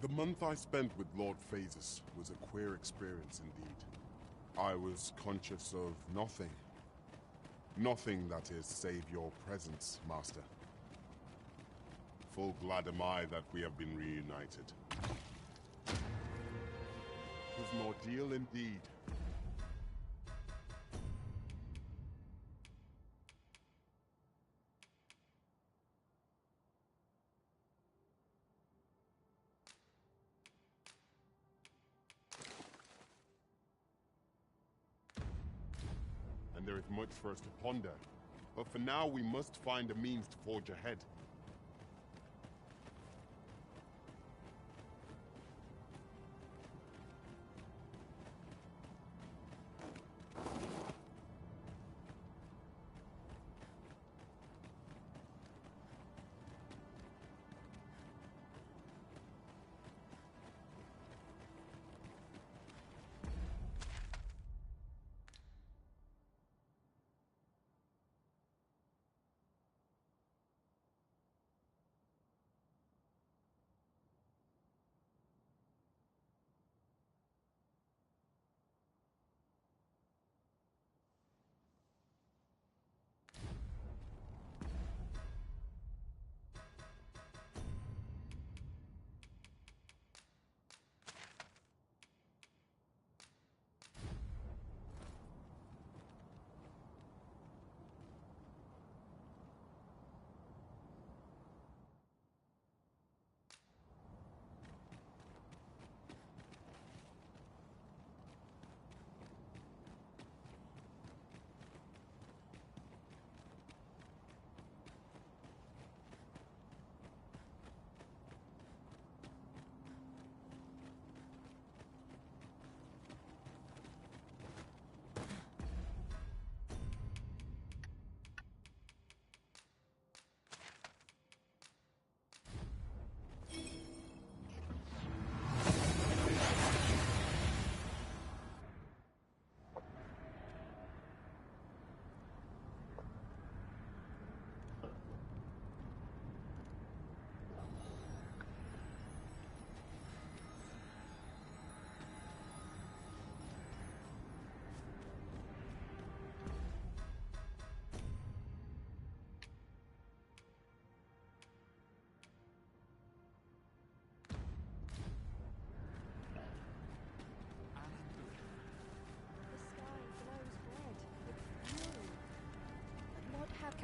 The month I spent with Lord Phases was a queer experience indeed. I was conscious of nothing. Nothing, that is, save your presence, Master. Full glad am I that we have been reunited. It was an ordeal indeed. And there is much for us to ponder. But for now, we must find a means to forge ahead.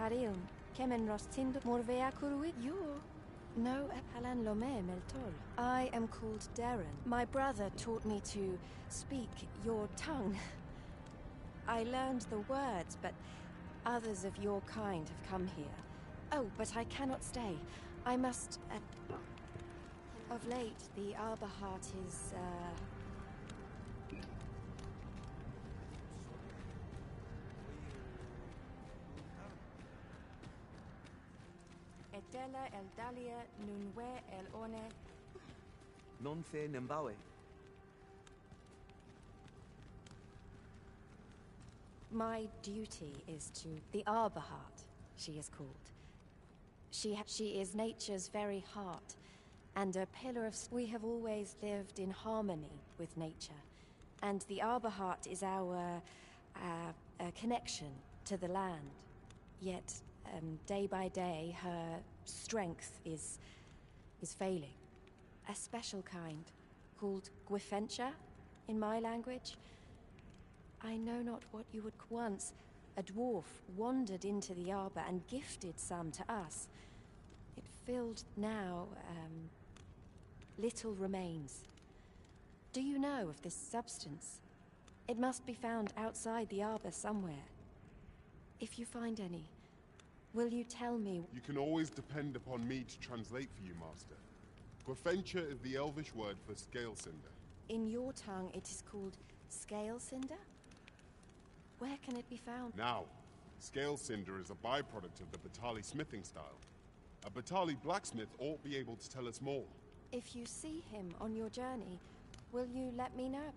Tarion, Kemen Rostindo Morvea Kurui, you. No, Epalan Lome Meltol. I am called Darren. My brother taught me to speak your tongue. I learned the words, but others of your kind have come here. Oh, but I cannot stay. I must... Of late, the Arbaheart is, Edela el Dalia Nunwe el One. Non fe Nembawe. My duty is to... The Arbaheart, she is called. She is nature's very heart, and a pillar of... We have always lived in harmony with nature, and the Arbaheart is our connection to the land. Yet, day by day, her strength is failing. A special kind, called Gwifencha in my language. I know not what you would... Once, a dwarf wandered into the arbor and gifted some to us. It filled now, little remains. Do you know of this substance? It must be found outside the arbor somewhere. If you find any, will you tell me? You can always depend upon me to translate for you, Master. Gwifencha is the Elvish word for scale cinder. In your tongue, it is called scale cinder? Where can it be found? Now, scale cinder is a byproduct of the Batali smithing style. A Batali blacksmith ought be able to tell us more. If you see him on your journey, will you let me know?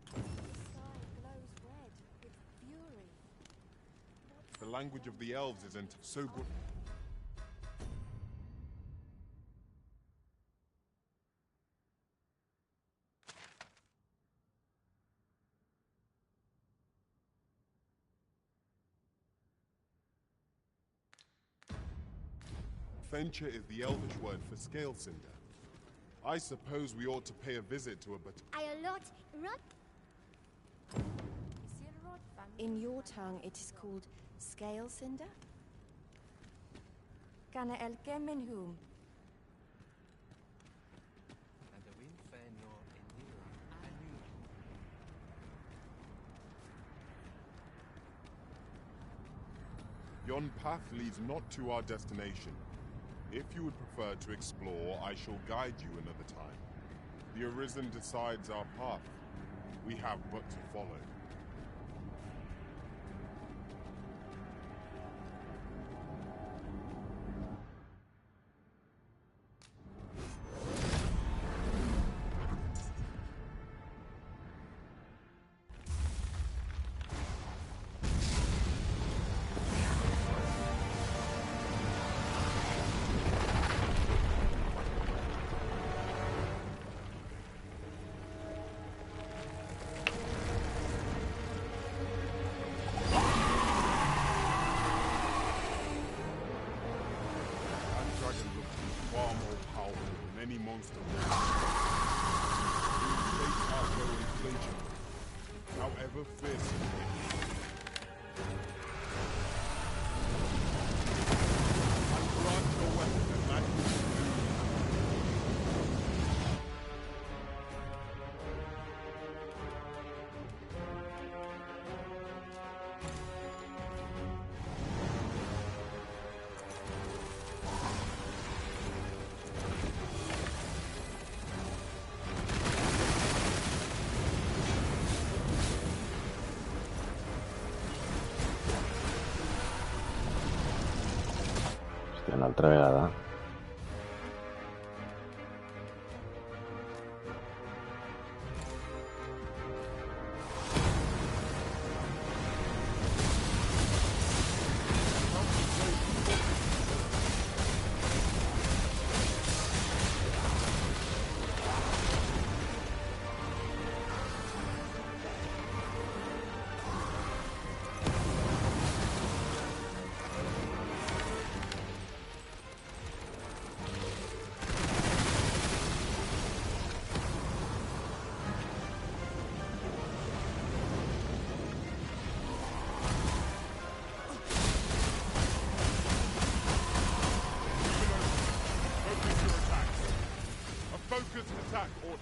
The sky glows red with fury. The language of the elves isn't so good. Gwifencha is the Elvish word for scale cinder. I suppose we ought to pay a visit to a In your tongue, it is called scale cinder? Kana el Kemenhum. Yon path leads not to our destination. If you would prefer to explore, I shall guide you another time. The Arisen decides our path. We have but to follow. Any monster. These fates are so inflationary, however fierce it may be. I grant your weapon and magic. Un'altra vegada.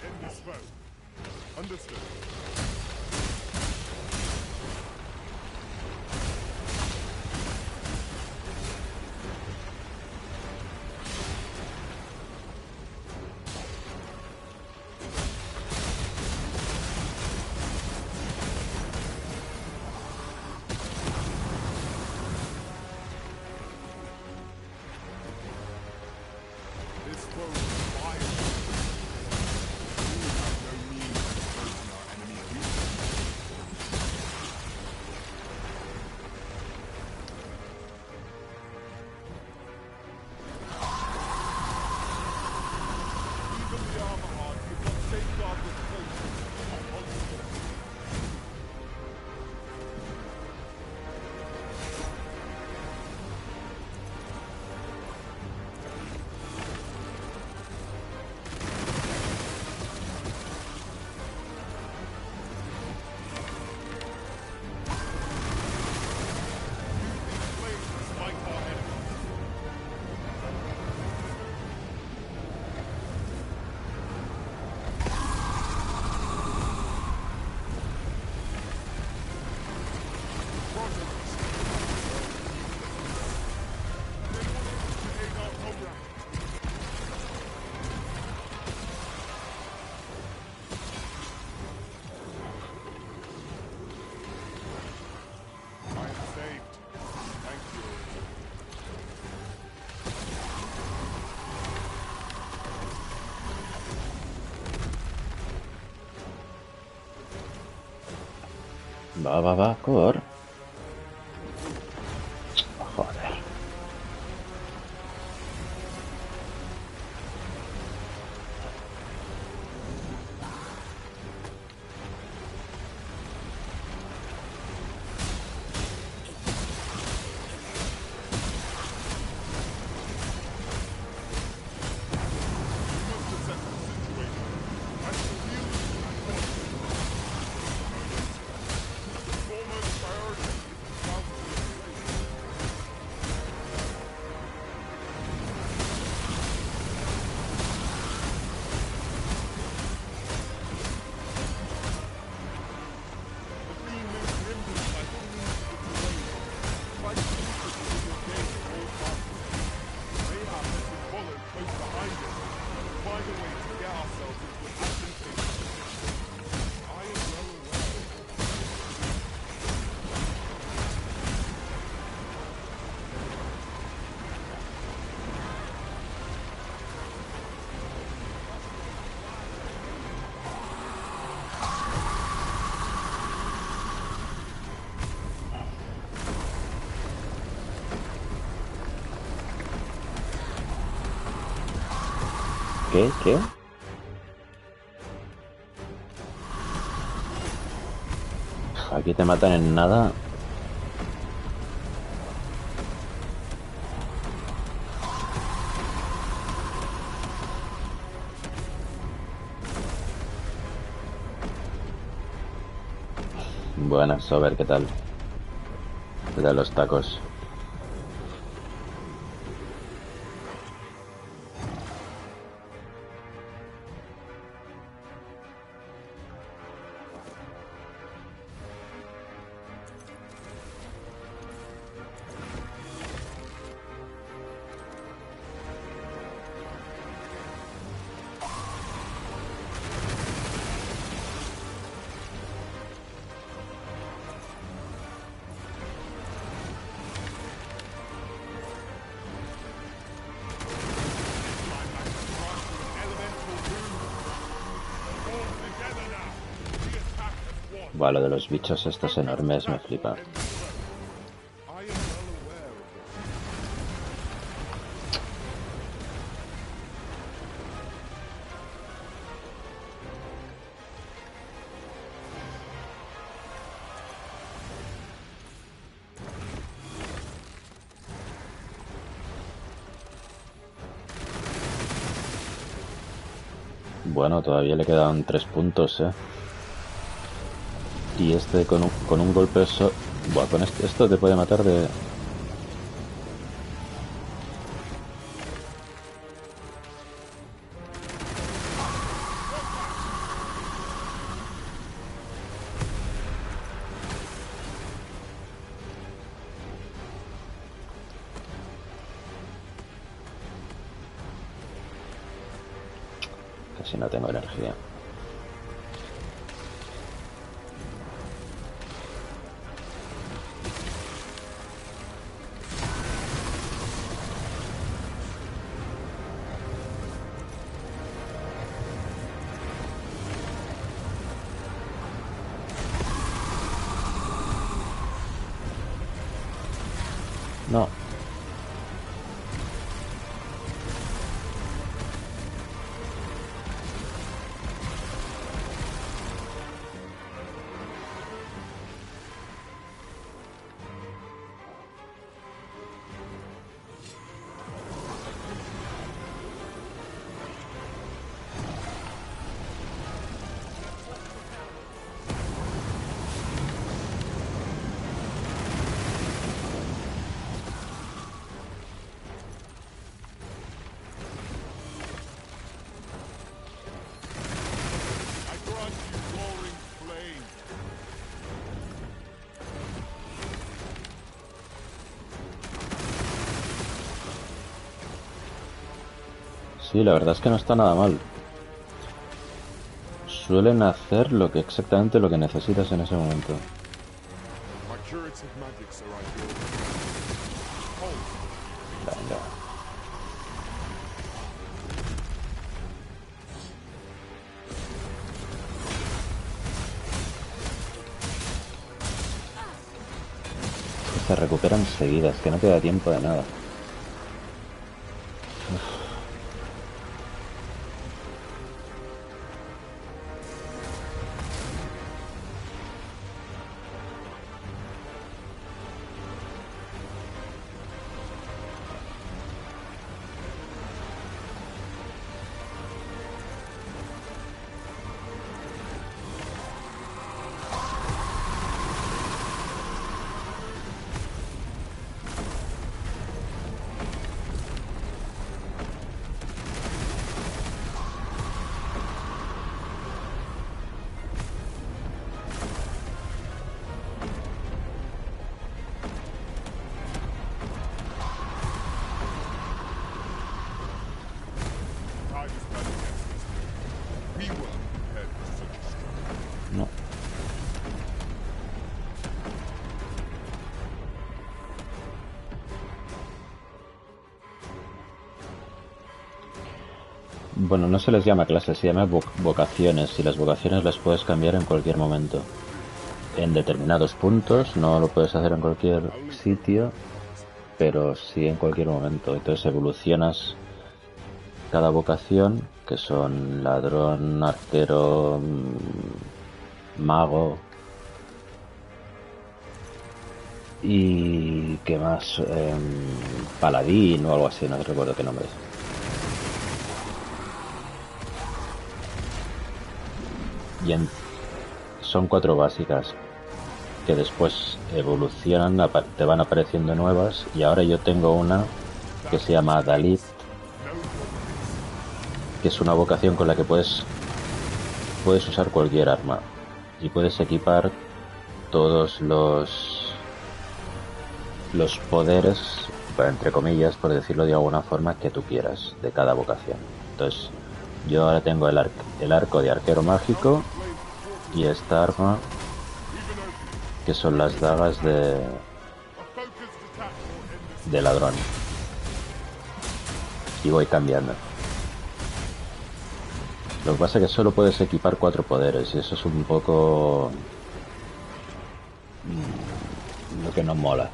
end this foe. Understood. This foe is wild. We have no means of exposing our enemy's weakness. Even the armor heart could not safeguard this place from our monsters. I am saved. Thank you. Va, cor. Joder. ¿Qué? Aquí te matan en nada. Buenas, Sober, ¿qué tal? ¿Qué tal los tacos? Buah, lo de los bichos estos enormes me flipa. Bueno, todavía le quedan 3 puntos, Y este con un golpe Buah, con esto te puede matar de... Casi no tengo energía. No. Sí, la verdad es que no está nada mal. Suelen hacer exactamente lo que necesitas en ese momento. Venga. Se recupera enseguida, es que no te da tiempo de nada. No. Bueno, no se les llama clases, se llama vocaciones, y las vocaciones las puedes cambiar en cualquier momento. En determinados puntos, no lo puedes hacer en cualquier sitio, pero sí en cualquier momento. Entonces evolucionas cada vocación, que son ladrón, arquero, mago y ¿qué más? Paladín o algo así, no recuerdo qué nombre es. Son 4 básicas que después evolucionan, te van apareciendo nuevas, y ahora yo tengo una que se llama Dalit, que es una vocación con la que puedes usar cualquier arma y puedes equipar todos los poderes, entre comillas, por decirlo de alguna forma, que tú quieras de cada vocación. Entonces yo ahora tengo el arco de arquero mágico y esta arma que son las dagas de ladrón, y voy cambiando. Lo que pasa es que solo puedes equipar 4 poderes y eso es un poco lo que no mola.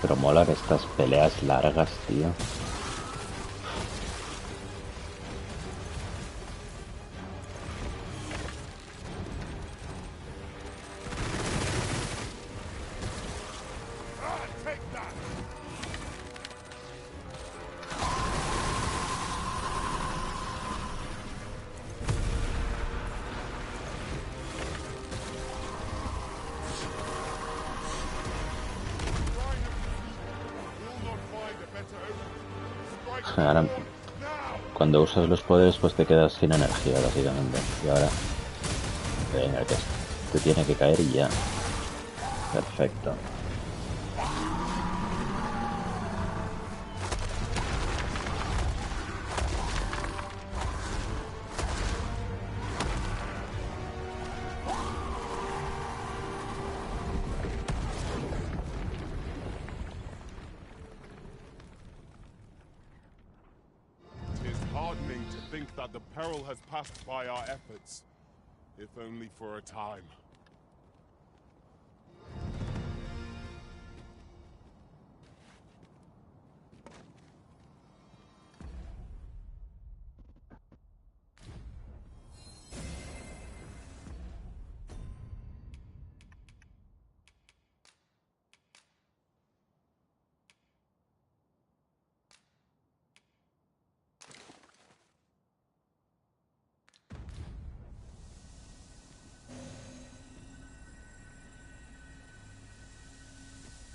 Pero mola que estas peleas largas, tío. Ahora, cuando usas los poderes pues te quedas sin energía básicamente. Y ahora, venga, que te tiene que caer y ya. Perfecto. That the peril has passed by our efforts, if only for a time.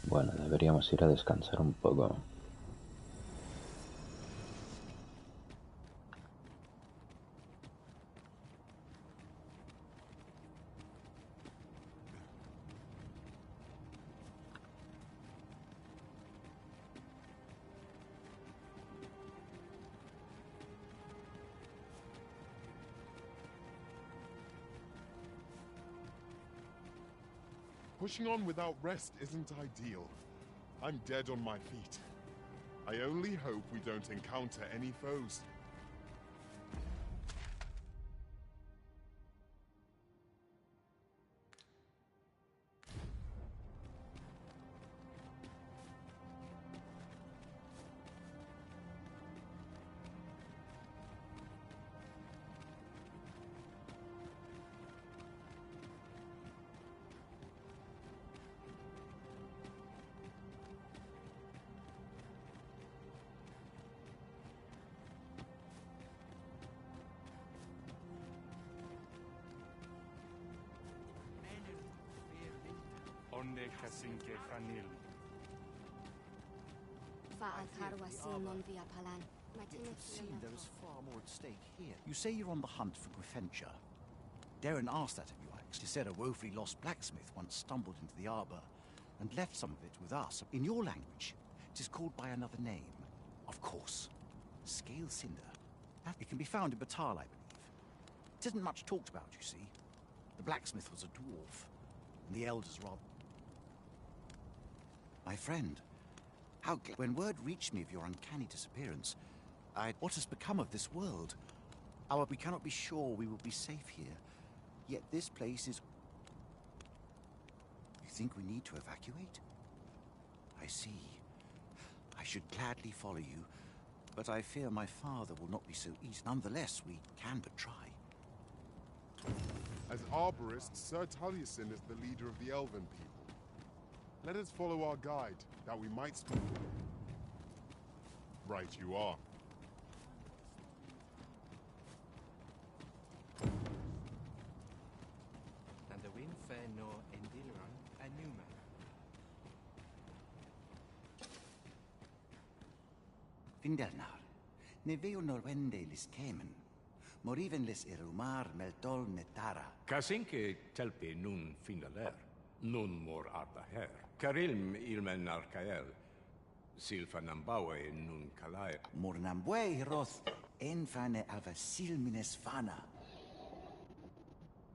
Bueno, deberíamos ir a descansar un poco. Pushing on without rest isn't ideal. I'm dead on my feet. I only hope we don't encounter any foes. Onde Kasinke Fanil. It seems there is far more at stake here. You say you're on the hunt for Griffenture. Darren asked that of you, Alex. He said a woefully lost blacksmith once stumbled into the arbor and left some of it with us. In your language, it is called by another name. Of course. Scale Cinder. It can be found in Batal, I believe. It isn't much talked about, you see. The blacksmith was a dwarf, and the elders robbed. My friend, when word reached me of your uncanny disappearance, what has become of this world? We cannot be sure we will be safe here, yet this place is... You think we need to evacuate? I see. I should gladly follow you, but I fear my father will not be so easy. Nonetheless, we can but try. As arborists, Sir Taliesin is the leader of the Elven people. Let us follow our guide, that we might speak. Right you are. And the wind fair no Endilran and Newman. Findelnar, ne veo norwende lis kemen. Moriven lis irumar meltol netara. Kasinke telpi nun findaler, nun mor arda her. Karilm ilmen arkael, silfa nambawe nun kalae. Mor nambwe roth enfane alva silmines fana.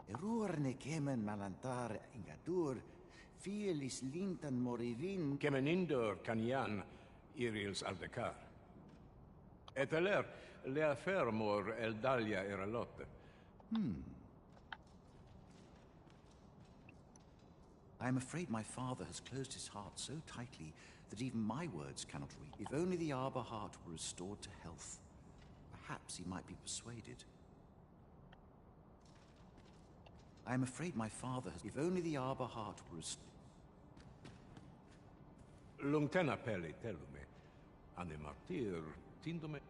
Erur ne kemen malantar ingadur, fielis lintan morivin. Kemen indur kanyan irils aldekar. Eteler, le affair mor eldalia eralotte. I am afraid my father has closed his heart so tightly that even my words cannot reach. If only the Arbor heart were restored to health, perhaps he might be persuaded. I am afraid my father has... If only the Arbor heart were restored... Lungtena peli telume, ane martir tindome...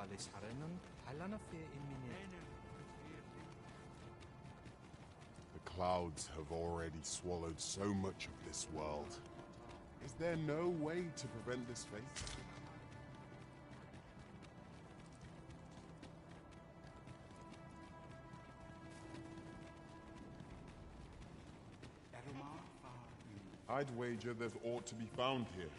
Valis Harenon, Halanafir Imine. The clouds have already swallowed so much of this world. Is there no way to prevent this fate? I'd wager there's ought to be found here.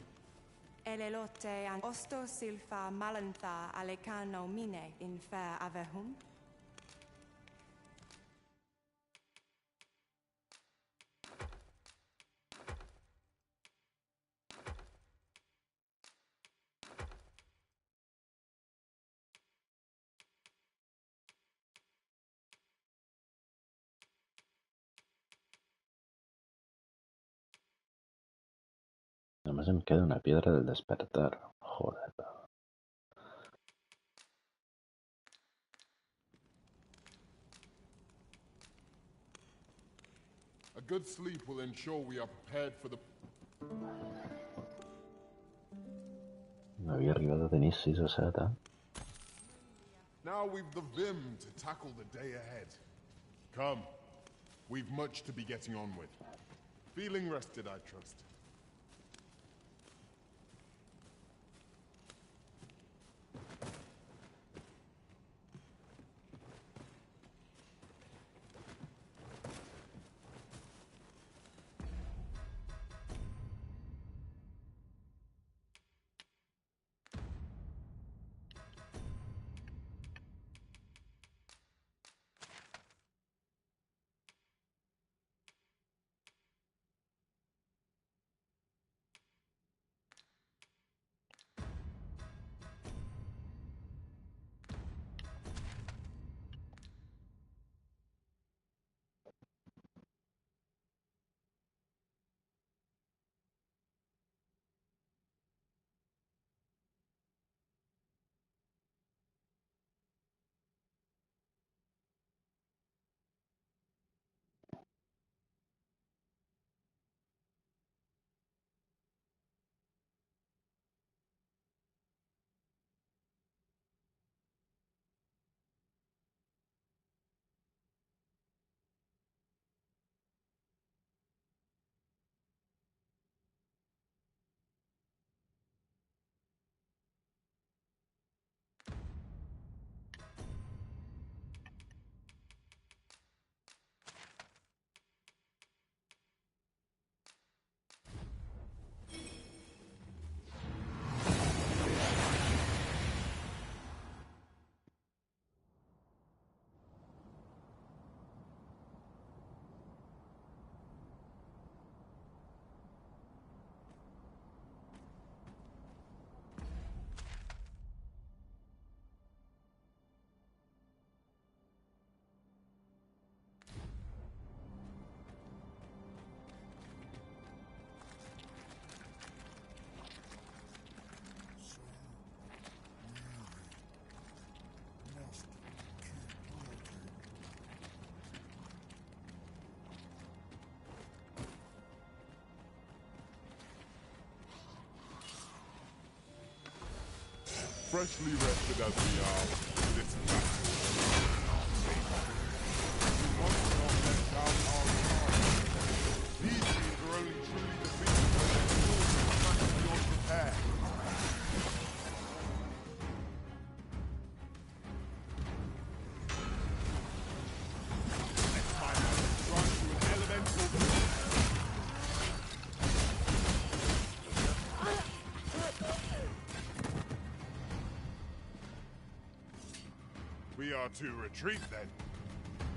Elelote an osto silfa malantha alecano mine in fair avehum. Nomás me queda una piedra del despertar. Joder. A good sleep will ensure we are prepared for the... Me había arribado de Nissis, o sea, ta. Now we've the vim to tackle the day ahead. Come. We've much to be getting on with. Feeling rested, I trust. Freshly rested as we are, it's natural. We must not let down our guard. These things are only truly defeated when their tools are back beyond repair. Next time I will run to an elemental. We are to retreat, then,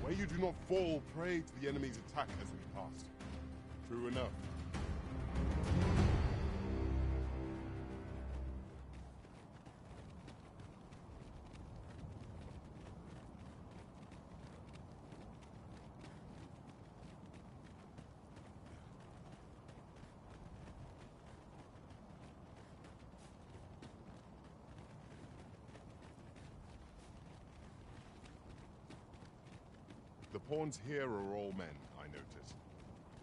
where you do not fall prey to the enemy's attack as we pass. True enough. The pawns here are all men, I notice.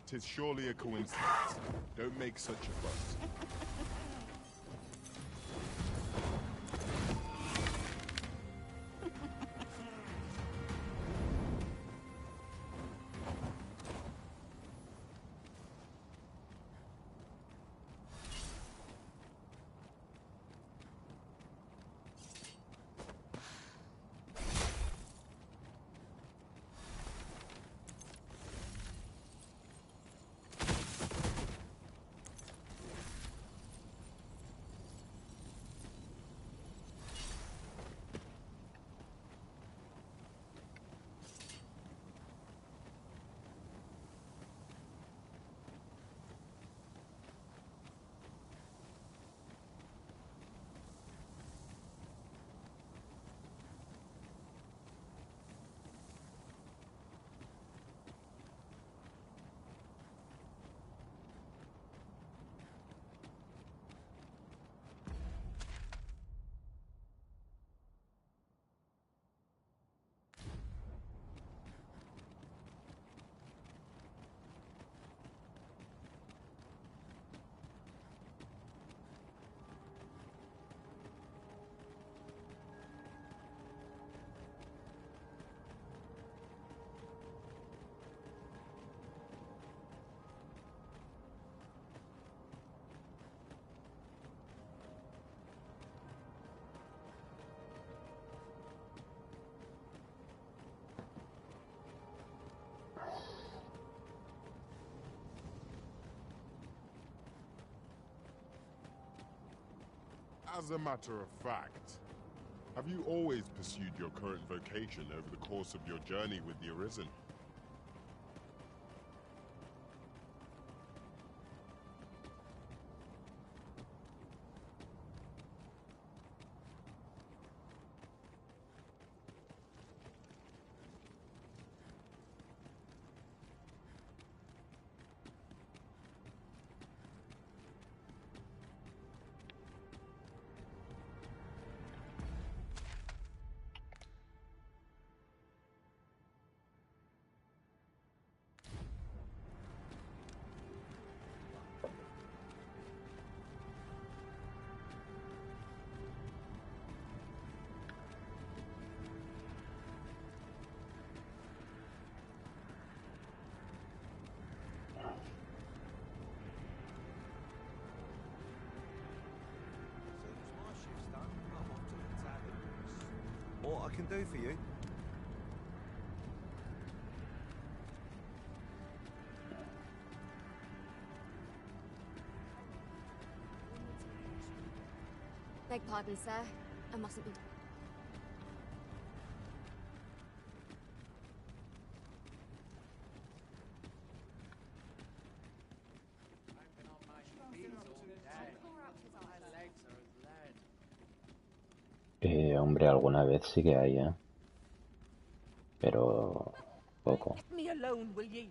'Tis surely a coincidence. Don't make such a fuss. As a matter of fact, have you always pursued your current vocation over the course of your journey with the Arisen? What I can do for you? Beg pardon, sir. I mustn't be... Hombre, alguna vez sí que hay, ¿eh? Pero... poco. Let me alone, will ye?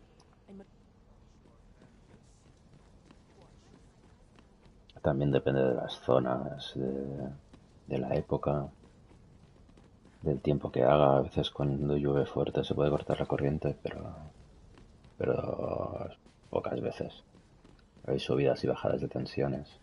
También depende de las zonas, de la época, del tiempo que haga. A veces cuando llueve fuerte se puede cortar la corriente, pero pocas veces. Hay subidas y bajadas de tensiones.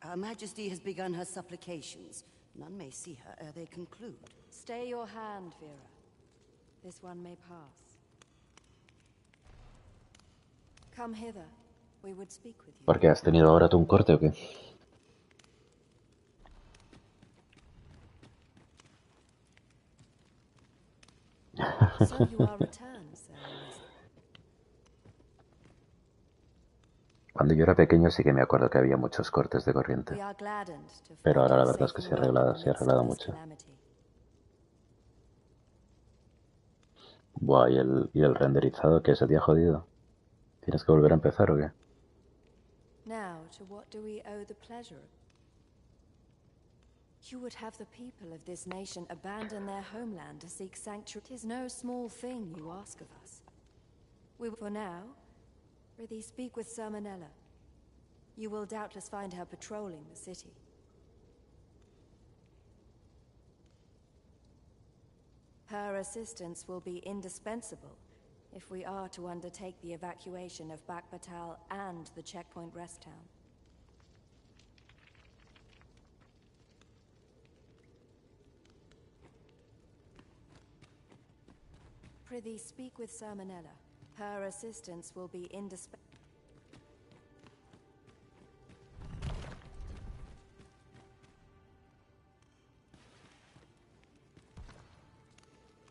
Her Majesty has begun her supplications. None may see her ere they conclude. Stay your hand, Vera. This one may pass. Come hither. We would speak with you. ¿Por qué has tenido ahora tú un corte o qué? So you are returned, sir. Cuando yo era pequeño sí que me acuerdo que había muchos cortes de corriente. Pero ahora la verdad es que se ha arreglado mucho. Buah, ¿y el renderizado que se te ha jodido? ¿Tienes que volver a empezar o qué? Now, to what do we owe the pleasure? You would have the people of this nation abandon their homeland to seek sanctuary. 'Tis no small thing you ask of us. For now, prithee speak with Sermonella. You will doubtless find her patrolling the city. Her assistance will be indispensable if we are to undertake the evacuation of Bakbatal and the checkpoint rest town. Prithee speak with Sermonella. Her assistance will be indispensable.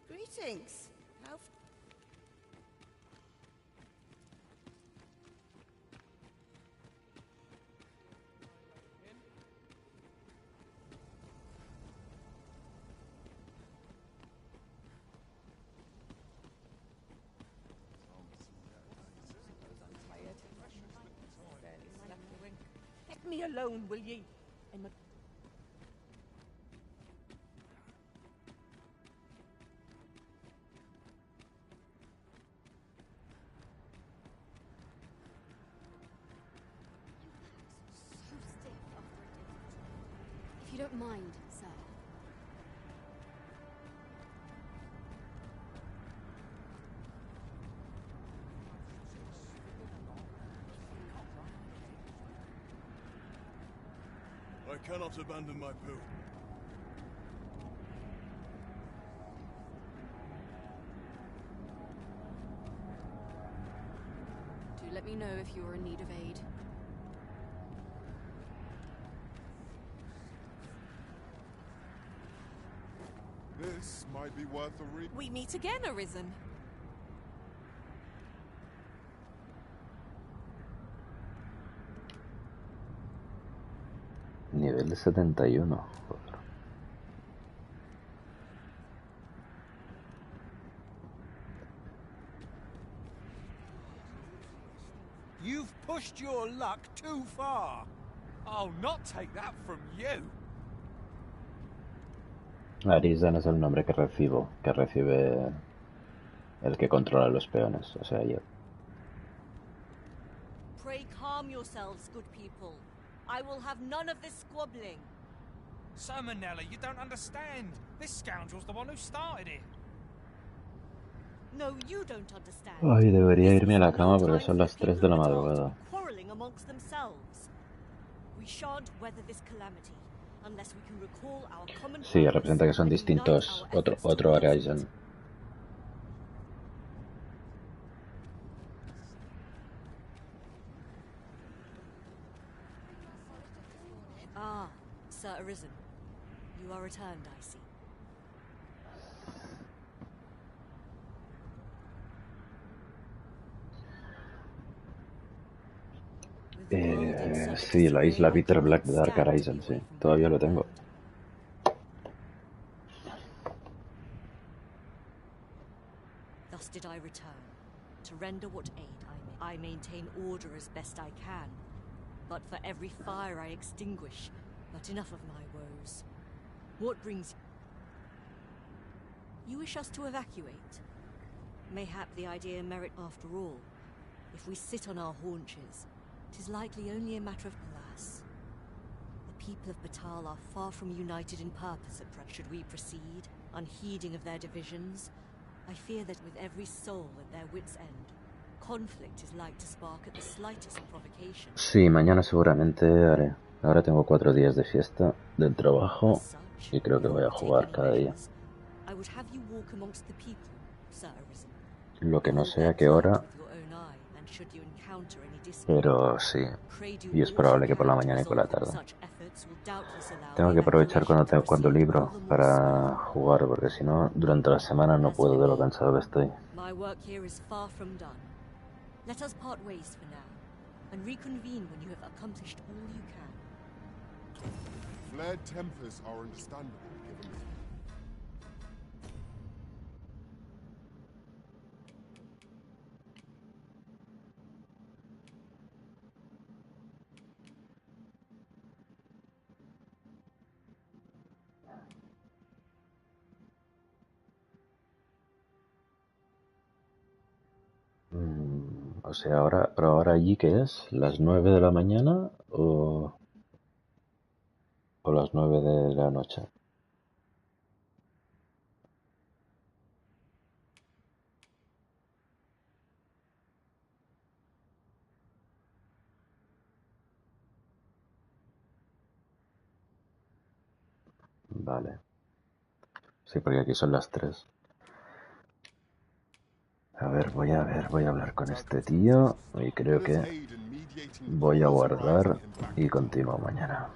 Greetings. How... Let me alone, will ye? If you don't mind, sir. I cannot abandon my poo. Do let me know if you are in need of aid. Might be worth a read. We meet again, Arisen. Nivel 71. Joder. You've pushed your luck too far. I'll not take that from you. Arisen es el nombre que recibe el que controla los peones, o sea, yo. Pray calm yourselves, good people. I will have none of this squabbling. So, Manella, you don't understand. This scoundrel's the one who started it. No, you don't understand. Ay, debería irme a la cama porque son las 3 de la madrugada. Quarreling amongst themselves. We shan't weather this calamity unless we can recall our common. Sí, representa que son distintos. Otro Arisen. Ah, Sir Arisen. You are returned, I see. Sí, la isla Peter Black de Dark Arisen, sí. Todavía lo tengo. Thus did I return, to render what aid I maintain order as best I can. But for every fire I extinguish, but enough of my woes. What brings you? You wish us to evacuate? Mayhap the idea merit after all. If we sit on our haunches, 'tis likely only a matter of alas. The people of Batal are far from united in purpose at present. Should we proceed, unheeding of their divisions? I fear that with every soul at their wits' end, conflict is like to spark at the slightest provocation. Sí, mañana seguramente haré. Ahora tengo 4 días de fiesta del trabajo y creo que voy a jugar cada día. I would have you walk amongst the people, Sir Arisen. Lo que no sé a qué hora, pero sí. Y es probable que por la mañana y por la tarde. Tengo que aprovechar cuando libro para jugar, porque si no, durante la semana no puedo de lo cansado que estoy. My work here is far from done. Let us part ways for now, and reconvene when you have accomplished all you can. Flared tempers are understandable, given the... O sea, pero ahora allí, ¿qué es? ¿Las 9 de la mañana o las 9 de la noche? Vale. Sí, porque aquí son las 3. A ver, voy a hablar con este tío y creo que voy a guardar y continúo mañana.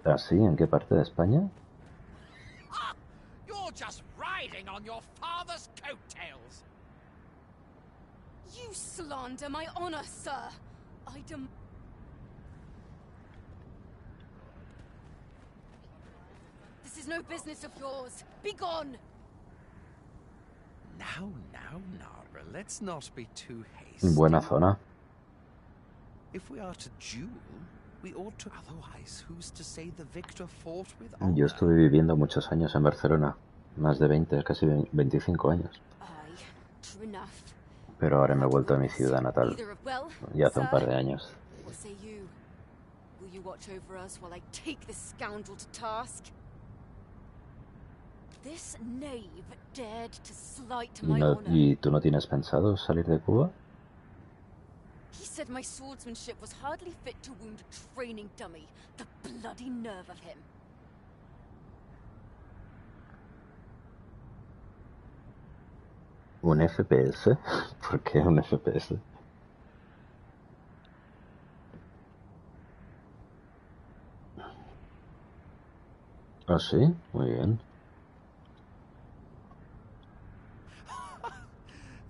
¿Ah, sí? ¿En qué parte de España? You're just riding on your father's coattails. You slander my honor, sir. I This is no business of yours. Be gone. Now, Nara, let's not be too hasty. Buena zona. If we are to duel, we ought to. Otherwise, who's to say the victor fought with Yo estuve viviendo muchos años en Barcelona. Más de 20, casi 25 años. True enough. Pero ahora me he vuelto a mi ciudad natal. Ya hace un par de años. What say you? Will you watch over us while I take this scoundrel to task? This knave dared to slight my honor. ¿Y tú no tienes pensado salir de Cuba? He said my swordsmanship was hardly fit to wound a training dummy. The bloody nerve of him. ¿Un FPS? ¿Por qué un FPS? sí, muy bien.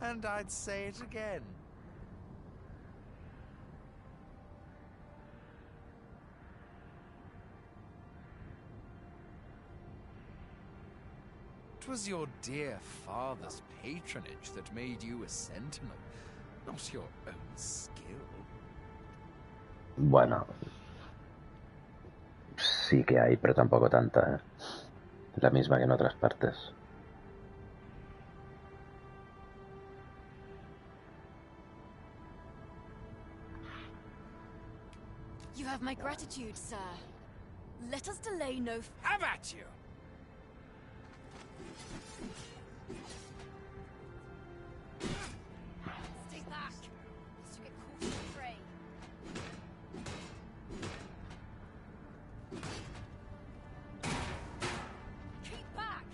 And I'd say it again. It was your dear father's patronage that made you a sentinel, not your own skill. Bueno, sí que hay, pero tampoco tanta, ¿eh? La misma que en otras partes. You have my gratitude, sir. Let us delay no... Have at you! Stay back, lest you get caught in the fray. Keep back!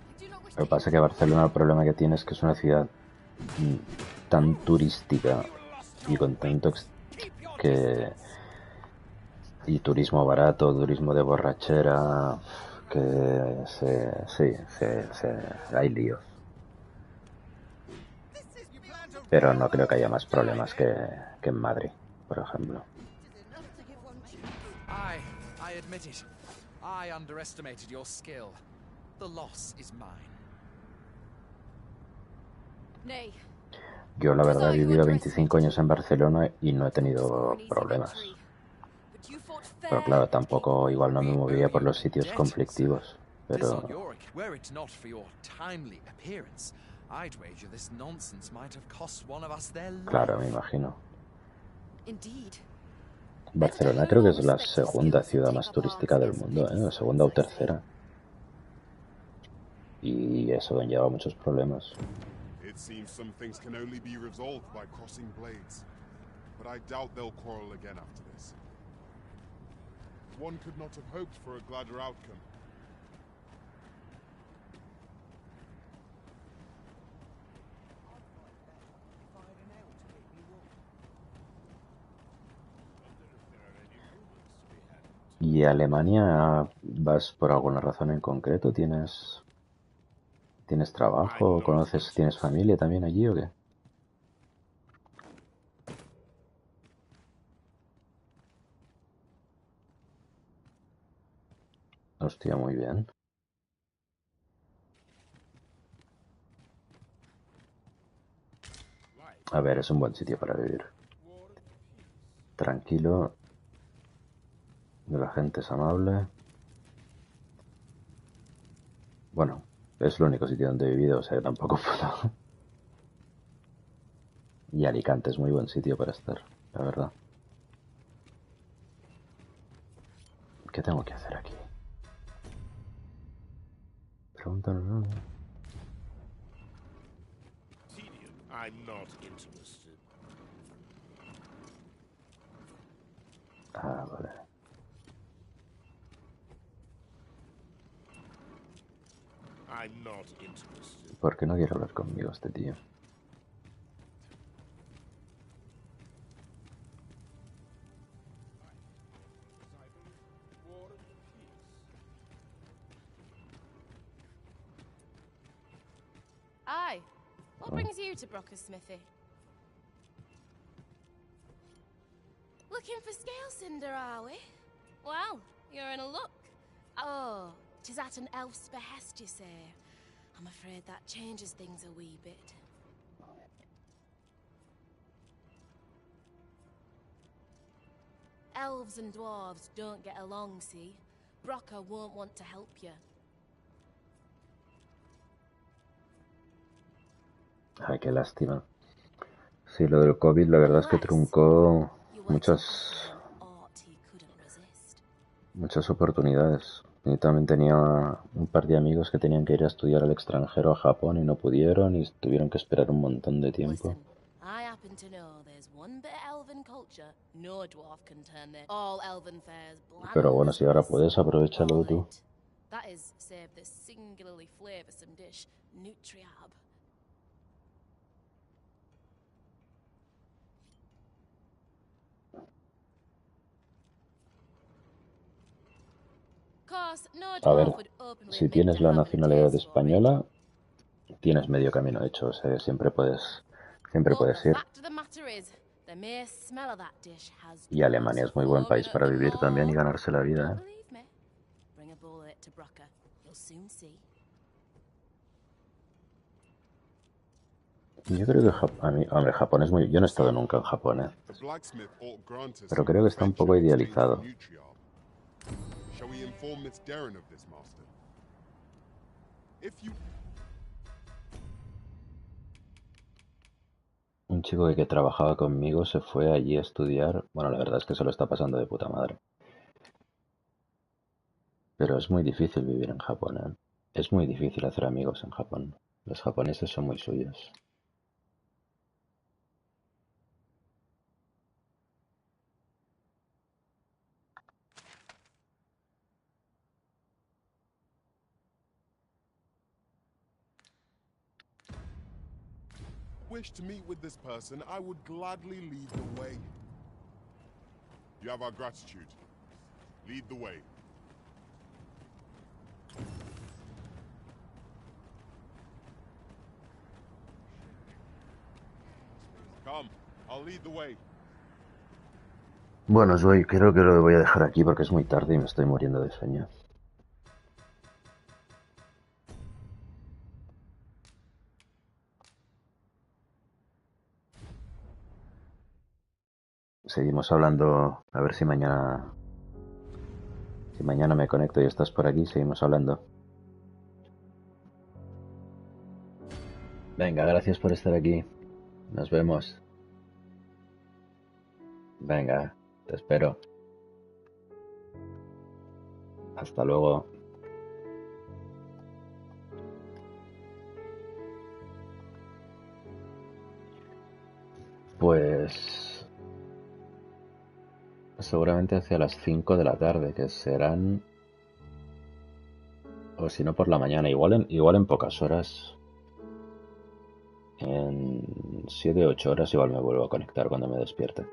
I do not wish Lo que pasa es que Barcelona el problema que tiene es que es una ciudad tan turística y con tanto que... y turismo barato, turismo de borrachera, que hay líos. Pero no creo que haya más problemas que en Madrid, por ejemplo. I admit it. I underestimated your skill. The loss is mine. Nay. Yo la verdad he vivido 25 años en Barcelona y no he tenido problemas. Pero claro, tampoco igual no me movía por los sitios conflictivos. Pero Were it not for your timely appearance, I'd wager this nonsense might have cost one of us their life. claro, me imagino. Indeed. Barcelona creo que es la segunda ciudad más turística del mundo, ¿eh? La segunda o tercera. Y eso conlleva muchos problemas. It seems some things can only be resolved by crossing blades. But I doubt they'll quarrel again after this. One could not have hoped for a gladder outcome. ¿Y Alemania vas por alguna razón en concreto? ¿Tienes trabajo? ¿Conoces, tienes familia también allí o qué? Hostia, muy bien. A ver, es un buen sitio para vivir. Tranquilo. La gente es amable. Bueno, es el único sitio donde he vivido, o sea que tampoco puedo. Y Alicante es muy buen sitio para estar, la verdad. ¿Qué tengo que hacer aquí? Pregúntanos. I'm not interested. Ah, vale. I'm not interested. ¿Por qué no quiere hablar conmigo este tío? Aye. What brings you to Brocker's Smithy? Looking for scale cinder, are we? Well, you're in a luck. Oh, 'tis at an elf's behest, you say. I'm afraid that changes things a wee bit. Elves and dwarves don't get along, see? Brocker won't want to help you. Ay, qué lástima. Sí, lo del COVID la verdad es que truncó muchas oportunidades. Yo también tenía un par de amigos que tenían que ir a estudiar al extranjero a Japón y no pudieron y tuvieron que esperar un montón de tiempo. I happen to know there's one bit of elven culture no dwarf can turn their all elven fairs bland. Pero bueno, si ahora puedes, aprovechalo tú. That is, save this singularly flavoursome dish, Nutriab. course, no A ver, dwarf would openly si admit tienes to la having a nacionalidad taste for it. española, tienes medio camino hecho. O sea, siempre puedes But the ir. fact of the matter is, the mere smell of that dish has Y Alemania es muy buen país para vivir también y ganarse la vida, Don't ¿eh? believe me? Bring a bowl of it to Brucker. You'll soon see. Yo creo que hombre, Japón es muy... Yo no he estado nunca en Japón, ¿eh? The blacksmith ought grant us Pero some creo que está un poco adventure in exchange for idealizado. Nutriarch. Shall we inform Miss Darren of this, Master? If you... Un chico que trabajaba conmigo se fue allí a estudiar. Bueno, la verdad es que se lo está pasando de puta madre. Pero es muy difícil vivir en Japón, ¿eh? Es muy difícil hacer amigos en Japón. Los japoneses son muy suyos. wish to meet with this person, I would gladly lead the way. You have our gratitude. Lead the way. Come, I'll lead the way. Bueno, Zoe, creo que lo voy a dejar aquí porque es muy tarde y me estoy muriendo de sueño. Seguimos hablando, a ver si mañana... Si mañana me conecto y estás por aquí, seguimos hablando. Venga, gracias por estar aquí. Nos vemos. Venga, te espero. Hasta luego. Pues... seguramente hacia las 5 de la tarde, que serán... o si no por la mañana, igual en pocas horas. En 7 o 8 horas igual me vuelvo a conectar cuando me despierte.